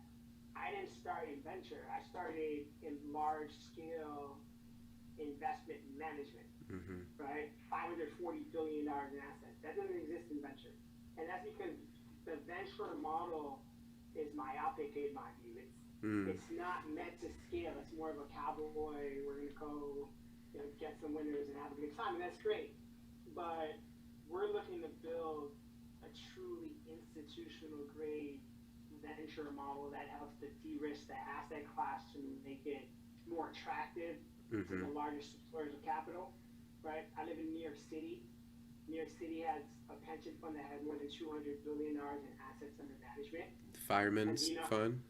I didn't start in venture. I started in large scale investment management, right? $540 billion in assets. That doesn't exist in venture. And that's because the venture model is myopic in my view. It's not meant to scale. It's more of a cowboy. We're going to go get some winners and have a good time. And that's great. But we're looking to build a truly institutional grade venture model that helps to de-risk the asset class to make it more attractive to the largest employers of capital, right? I live in New York City. New York City has a pension fund that has more than $200 billion in assets under management. Fireman's Fund?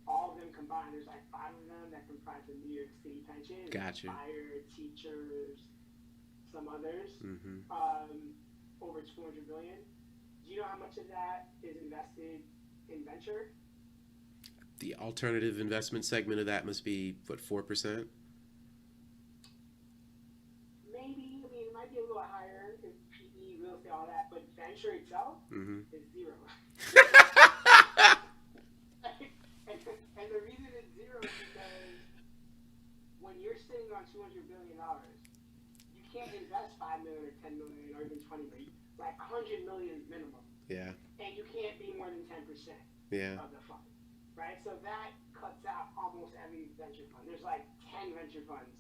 All of them combined, there's like 5 of them that comprise the New York City pension. Gotcha. Fire, teachers, some others. Over $200 billion. Do you know how much of that is invested in venture? The alternative investment segment of that must be, what, 4%? Maybe. I mean, it might be a little higher because PE, real estate, all that, but venture itself is zero. and the reason it's zero is because when you're sitting on $200 billion, you can't invest $5 million or $10 million or even $20 million. Like $100 million is minimum. Yeah. And you can't be more than 10% of the fund. Right? So that cuts out almost every venture fund. There's like 10 venture funds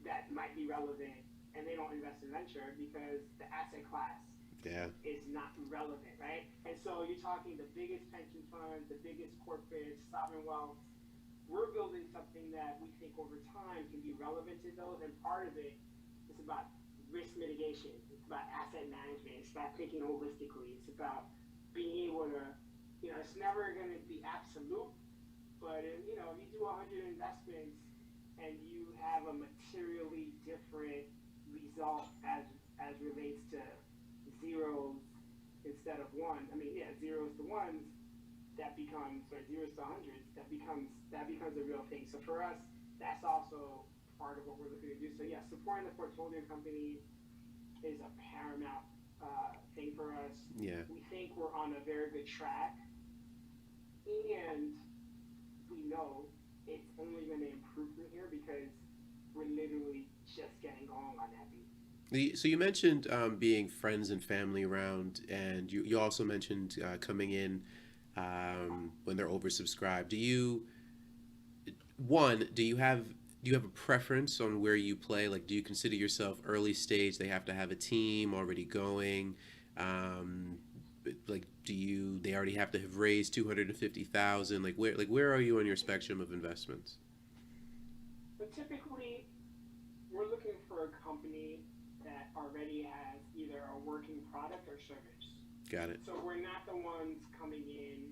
that might be relevant, and they don't invest in venture because the asset class is not relevant, right? And so you're talking the biggest pension funds, the biggest corporates, sovereign wealth. We're building something that we think over time can be relevant to those, and part of it is about risk mitigation. It's about asset management. It's about thinking holistically. It's about being able to, it's never going to be absolute, but if you do 100 investments and you have a materially different result as relates to zeros instead of one, zeros to ones, that becomes, or zeros to hundreds, that becomes that becomes a real thing. So for us, that's also part of what we're looking to do. So yeah, supporting the portfolio companies is a paramount thing for us. Yeah. We think we're on a very good track, and we know it's only going to improve from here because we're literally just getting going on that beat. So you mentioned being friends and family around, and you also mentioned coming in when they're oversubscribed. Do you have a preference on where you play? Like, do you consider yourself early stage? They have to have a team already going. Um, like, they already have to have raised 250,000? Where are you on your spectrum of investments? But typically, we're looking for a company that already has either a working product or service. Got it. So we're not the ones coming in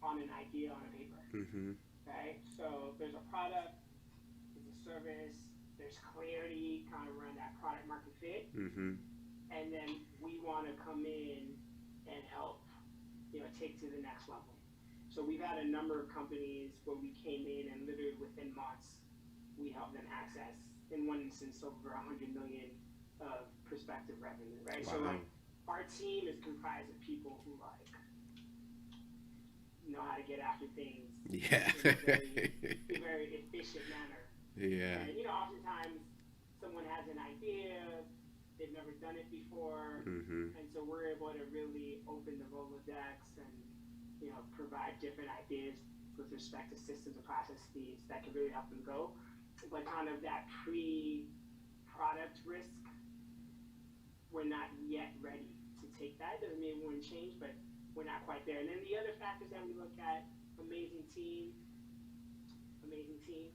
on an idea on a paper, Mm-hmm. right? So there's a product, there's a service, there's clarity kind of around that product market fit, Mm-hmm. and then we want to come in and help, take to the next level. So we've had a number of companies where we came in and literally within months we helped them access, in one instance, over 100 million of prospective revenue, right? So Wow. like our team is comprised of people who like know how to get after things Yeah. in a very efficient manner. Yeah. And oftentimes someone has an idea, they've never done it before, Mm-hmm. and so we're able to really open the Rolodex and provide different ideas with respect to systems and processes that can really help them go. But kind of that pre-product risk, we're not yet ready to take that. Doesn't mean we wouldn't change, but we're not quite there. And then the other factors that we look at: amazing team, amazing team,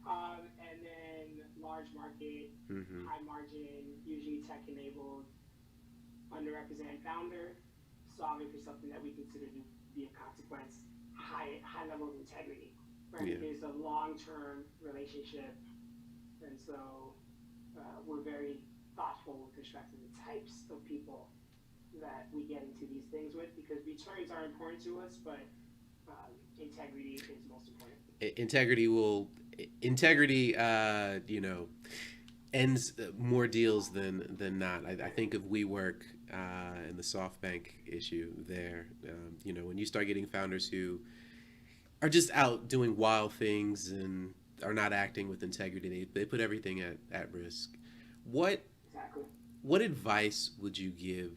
and then large market, Mm-hmm. high margin, usually tech enabled, underrepresented founder, solving for something that we consider to be a consequence, high level of integrity. Right? Yeah. There's a long term relationship, and so we're very thoughtful with respect to the types of people that we get into these things with, because returns are important to us, but integrity is most important. Integrity will integrity ends more deals than not. I think of WeWork and the SoftBank issue there. When you start getting founders who are just out doing wild things and are not acting with integrity, they put everything at risk. What Exactly. what advice would you give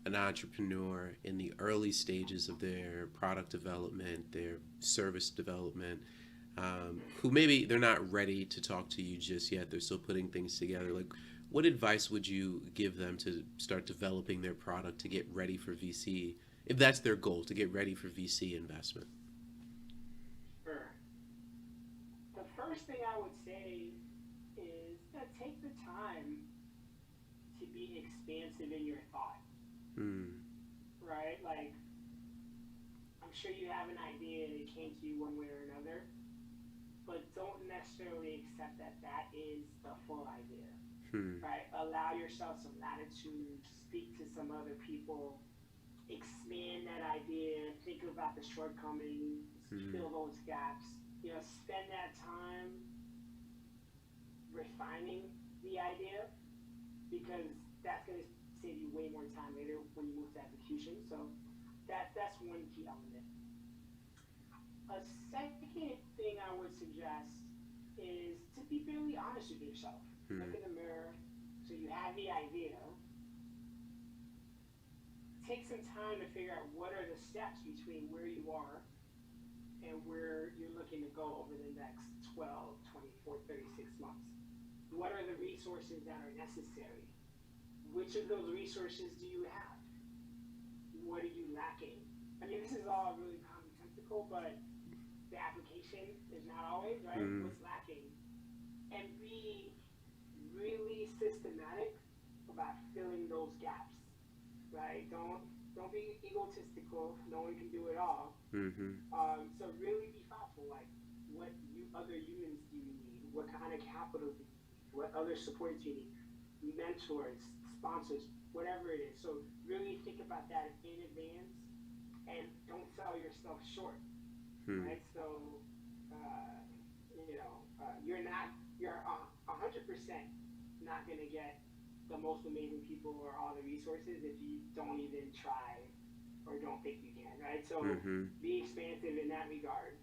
an entrepreneur in the early stages of their product development, their service development, who maybe they're not ready to talk to you just yet? They're still putting things together. Like, what advice would you give them to start developing their product to get ready for VC, if that's their goal, to get ready for VC investment? Sure. The first thing I would say is that take the time to be expansive in your thought, Hmm. right? Like, I'm sure you have an idea and it came to you one way or another, but don't necessarily accept that that is the full idea, Hmm. right? Allow yourself some latitude, speak to some other people, expand that idea, think about the shortcomings, Hmm. fill those gaps. Spend that time refining the idea, because that's going to save you way more time later when you move to execution. So that's one key element. A second thing I would suggest is to be fairly honest with yourself. Hmm. Look in the mirror. So you have the idea. Take some time to figure out what are the steps between where you are and where you're looking to go over the next 12, 24, 36 months. What are the resources that are necessary? Which of those resources do you have? What are you lacking? I mean, this is all really commonsensical, but the application is not always, right? Hmm. What's lacking? And be really systematic about filling those gaps, right? Don't be egotistical. No one can do it all. Hmm. So really be thoughtful. Like, what other humans do you need? What kind of capital do you need? What other support do you need? Mentors, sponsors, whatever it is. So really think about that in advance, and don't sell yourself short. Hmm. right? So, uh, you're 100% not going to get the most amazing people or all the resources if you don't even try or don't think you can, right? So, Mm-hmm. be expansive in that regard.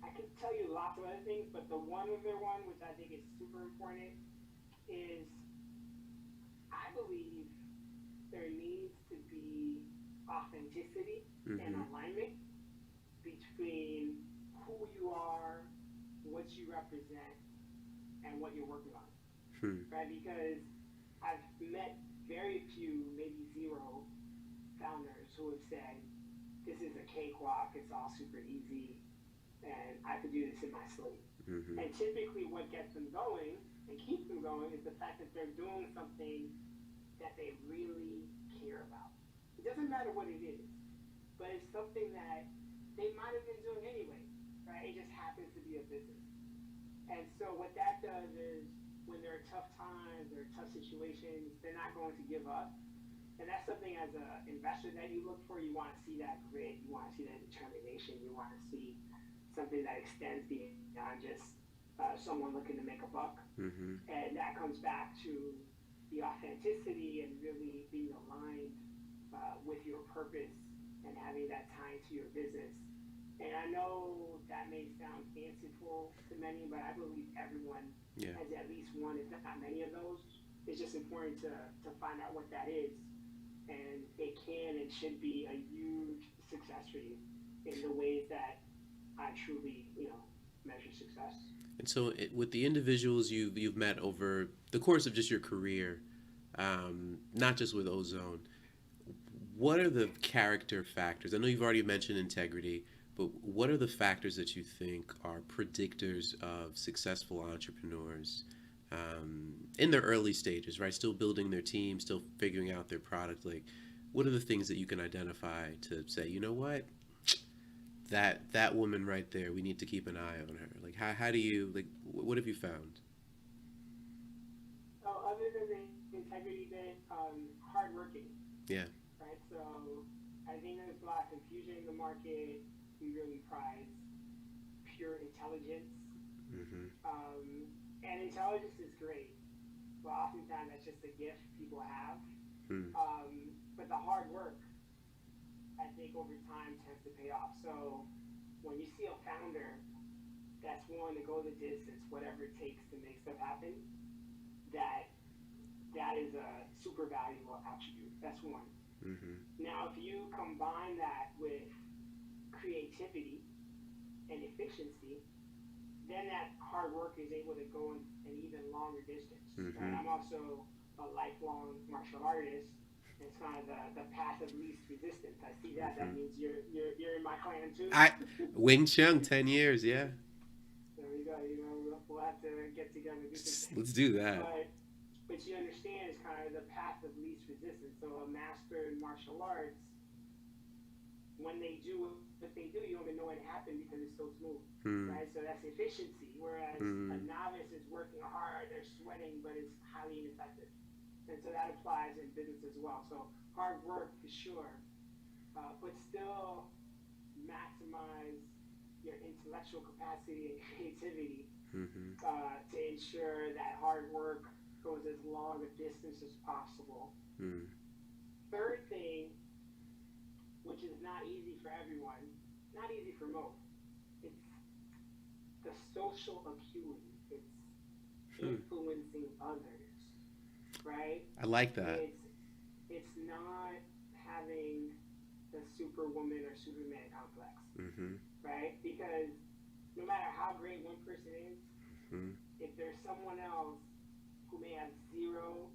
I could tell you lots of other things, but the one other one, which I think is super important, is I believe there needs to be authenticity and Mm-hmm. alignment between who you are, what you represent, and what you're working on, Hmm. right? Because I've met very few, maybe zero founders who have said, this is a cakewalk, it's all super easy, and I could do this in my sleep. Mm-hmm. And typically, what gets them going and keeps them going is the fact that they're doing something that they really care about. It doesn't matter what it is, but it's something that they might have been doing anyway, right? It just happens to be a business. And so what that does is when there are tough times or tough situations, they're not going to give up. And that's something as an investor that you look for. You want to see that grit, you want to see that determination, you want to see something that extends beyond just someone looking to make a buck. Mm-hmm. And that comes back to the authenticity and really being aligned with your purpose and having that tie to your business. And I know that may sound fanciful to many, but I believe everyone Yeah. has at least one, if not many of those. It's just important to find out what that is. And it can and should be a huge success for you in the ways that I truly, measure success. And so, with the individuals you've met over the course of just your career, not just with Ozone, what are the character factors? I know you've already mentioned integrity, but what are the factors that you think are predictors of successful entrepreneurs in their early stages, right? Still building their team, still figuring out their product. Like, what are the things that you can identify to say, you know what, that woman right there, we need to keep an eye on her. Like, how do you like? What have you found? So other than the integrity bit, hardworking, Yeah. right? So I think there's a lot of confusion in the market. We really prize pure intelligence. Mm-hmm. And intelligence is great, but oftentimes that's just a gift people have. Hmm. But the hard work, I think, over time tends to pay off. So when you see a founder that's willing to go the distance, whatever it takes to make stuff happen, that that is a super valuable attribute. That's one. Mm-hmm. Now, if you combine that with creativity and efficiency, then that hard work is able to go an even longer distance. Right? Mm-hmm. I'm also a lifelong martial artist. It's kind of the path of least resistance. I see that. That Mm-hmm. means you're in my clan too. I Wing Chun, 10 years. Yeah. There we go. We'll have to get together and do some Let's things. do that. But you understand it's kind of the path of least resistance. So a master in martial arts, when they do what they do, you don't even know what happened because it's so smooth, Hmm. right? So that's efficiency. Whereas a Hmm. novice is working hard, they're sweating, but it's highly ineffective. And so that applies in business as well. So hard work for sure, but still maximize your intellectual capacity and creativity Mm-hmm. to ensure that hard work goes as long a distance as possible. Hmm. Third thing, which is not easy for everyone, not easy for most, it's the social acuity. It's Hmm. influencing others, right? I like that. It's not having the superwoman or superman complex, Mm-hmm. right? Because no matter how great one person is, Hmm. if there's someone else who may have zero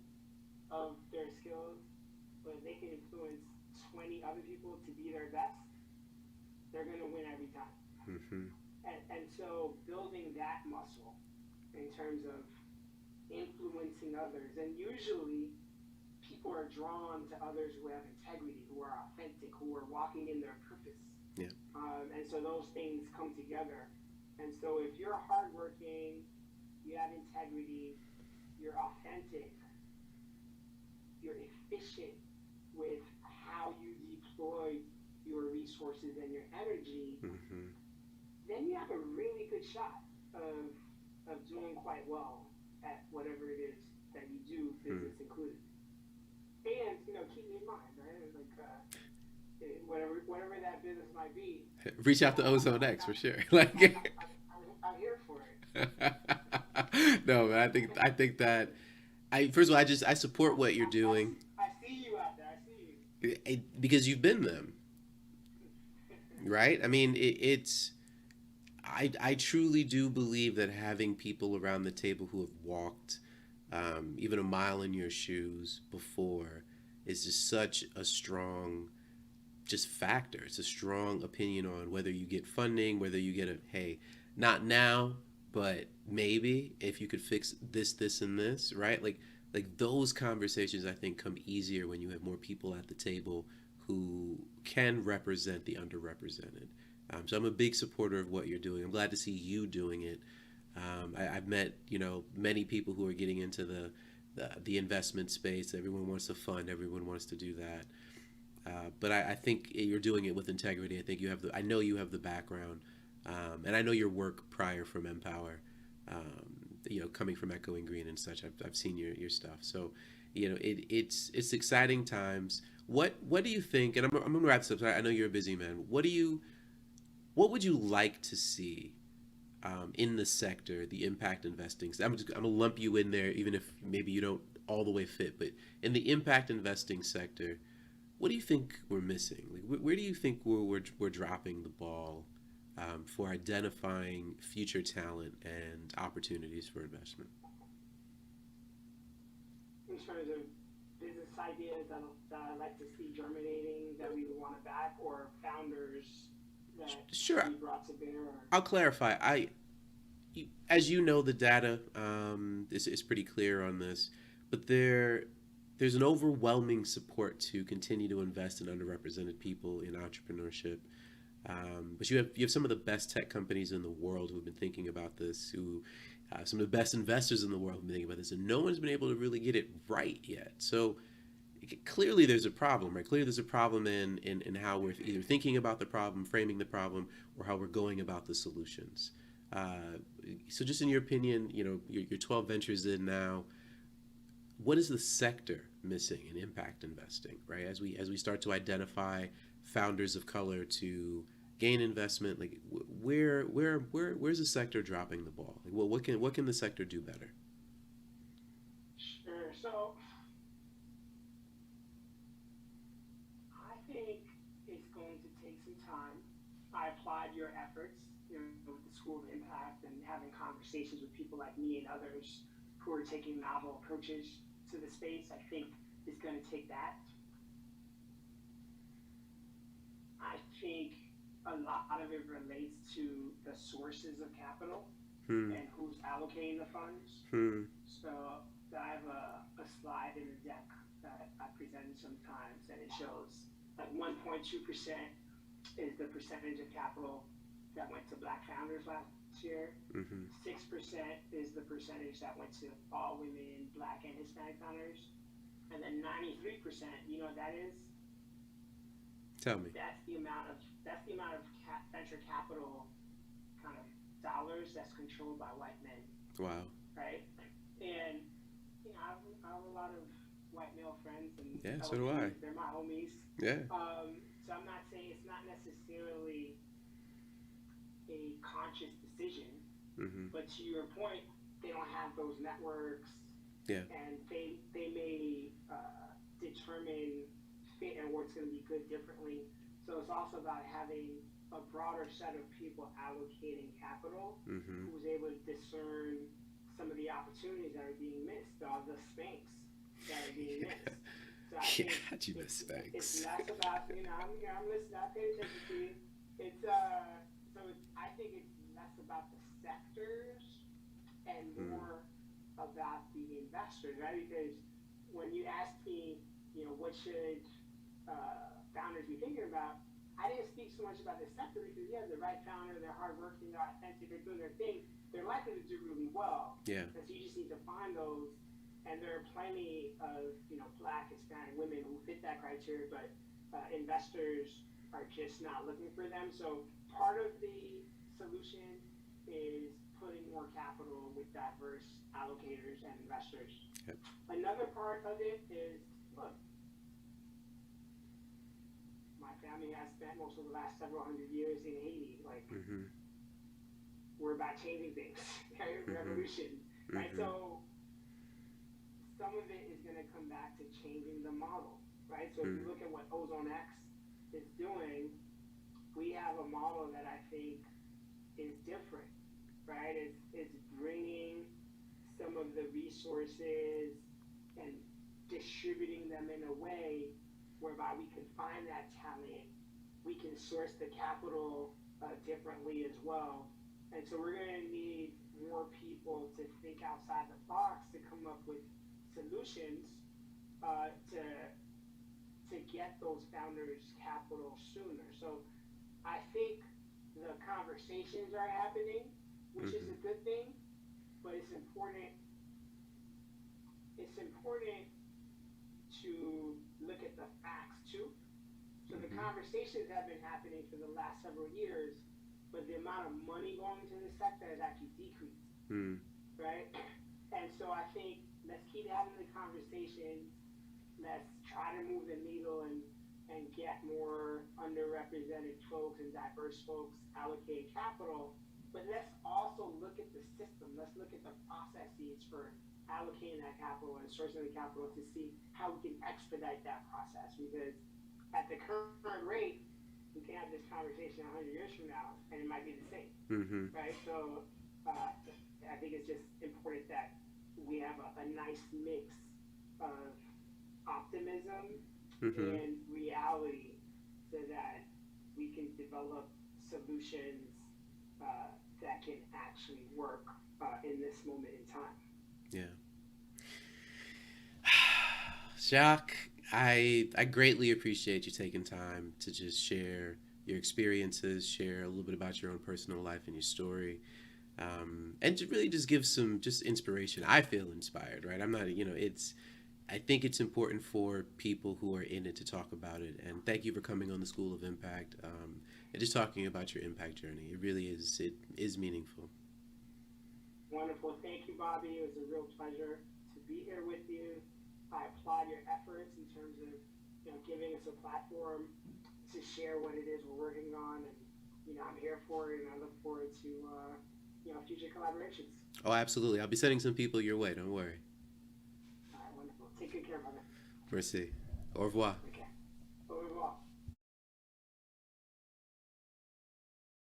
of their skills, but if they can influence 20 other people to be their best, they're going to win every time. Mm-hmm. And so building that muscle in terms of influencing others, and usually people are drawn to others who have integrity, who are authentic, who are walking in their purpose. Yeah. And so those things come together. And so if you're hardworking, you have integrity, you're authentic, you're efficient with how you deploy your resources and your energy, Mm-hmm. then you have a really good shot of doing quite well at whatever it is that you do, Hmm. business included. And keep me in mind, right? Like whatever that business might be, Reach out to Ozone X for sure. Like, I'm here for it. no, man, I think that I first of all I support what you're doing I see you out there. I see because you've been them, you. right? I mean, it's I truly do believe that having people around the table who have walked even a mile in your shoes before is just such a strong just factor. It's a strong opinion on whether you get funding, whether you get a hey, not now, but maybe if you could fix this, this, and this, right? Like those conversations I think come easier when you have more people at the table who can represent the underrepresented. So I'm a big supporter of what you're doing. I'm glad to see you doing it. I've met many people who are getting into the investment space. Everyone wants to fund. Everyone wants to do that. But I think you're doing it with integrity. I think you have the. I know you have the background, and I know your work prior from Empower. Coming from Echoing Green and such. I've seen your stuff. So, it's exciting times. What do you think? And I'm gonna wrap this up. I know you're a busy man. What would you like to see in the sector, the impact investing? I'm gonna lump you in there, even if maybe you don't all the way fit. But in the impact investing sector, what do you think we're missing? Like, where do you think we're dropping the ball for identifying future talent and opportunities for investment? In terms of business ideas that I like to see germinating that we would want to back, or founders that Sure, we brought to bear. Or, I'll clarify. As you know, the data is pretty clear on this, but there's an overwhelming support to continue to invest in underrepresented people in entrepreneurship. But you have some of the best tech companies in the world who have been thinking about this, who some of the best investors in the world have been thinking about this, and no one's been able to really get it right yet. So clearly there's a problem, right? Clearly there's a problem in how we're either thinking about the problem, framing the problem, or how we're going about the solutions. Uh, so just in your opinion, your 12 ventures in now, what is the sector missing in impact investing, right? As we start to identify founders of color to gain investment, like where's the sector dropping the ball? Like, what can the sector do better? sure. So I think it's going to take some time. I applaud your efforts, with the School of Impact and having conversations with people like me and others who are taking novel approaches to the space. I think it's going to take that. I think a lot of it relates to the sources of capital Hmm. and who's allocating the funds. Hmm. So I have a slide in the deck that I present sometimes, and it shows like 1.2% is the percentage of capital that went to Black founders last year. Mm-hmm. 6% is the percentage that went to all women, Black and Hispanic founders, and then 93%. You know what that is? Tell me. That's the amount of venture capital kind of dollars that's controlled by white men, Wow. right? And I have a lot of white male friends and Yeah. So do I. LPs. They're my homies. Yeah. So I'm not saying it's not necessarily a conscious decision, Mm-hmm. but to your point, they don't have those networks, Yeah. and they may determine fit and what's going to be good differently. So it's also about having a broader set of people allocating capital Mm-hmm. who's able to discern some of the opportunities that are being missed, all the spanks that are being missed. So I Yeah. think How'd you miss it's Spanx? less about I'm listening, I pay attention to you. It's I think it's less about the sectors and Hmm. more about the investors, right? Because when you ask me, what should founders be thinking about, I didn't speak so much about the sector because you have the right founder, they're hardworking, they're authentic, they're doing their thing, they're likely to do really well. Yeah. And so you just need to find those. And there are plenty of Black, Hispanic women who fit that criteria, but investors are just not looking for them. So part of the solution is putting more capital with diverse allocators and investors. Yep. Another part of it is, look, my family has spent most of the last several hundred years in Haiti. Like, Mm-hmm. we're about changing things, right? Mm-hmm. Revolution, right? Mm-hmm. So some of it is going to come back to changing the model, right? So if you look at what Ozone X is doing, we have a model that I think is different, right? It's bringing some of the resources and distributing them in a way whereby we can find that talent, we can source the capital differently as well. And so we're going to need more people to think outside the box to come up with solutions to get those founders capital sooner. So I think the conversations are happening, which is a good thing, but it's important to look at the facts too. So the conversations have been happening for the last several years, but the amount of money going into the sector has actually decreased, right? And so I think let's keep having the conversations. Let's try to move the needle and get more underrepresented folks and diverse folks allocate capital. But let's also look at the system. Let's look at the processes for allocating that capital and sourcing the capital to see how we can expedite that process. Because at the current rate, we can have this conversation 100 years from now, and it might be the same, right? So I think it's just important that we have a nice mix of optimism and reality so that we can develop solutions that can actually work in this moment in time. Yeah. Jacques, I greatly appreciate you taking time to just share your experiences, share a little bit about your own personal life and your story, and to really just give some just inspiration. I feel inspired, right? I'm not, I think it's important for people who are in it to talk about it. And thank you for coming on the School of Impact and just talking about your impact journey. It is meaningful. Wonderful. Thank you, Bobby. It was a real pleasure to be here with you. I applaud your efforts in terms of giving us a platform to share what it is we're working on, and I'm here for it, and I look forward to future collaborations. Oh, absolutely. I'll be sending some people your way. Don't worry. All right, wonderful. Take good care, brother. Merci. Au revoir.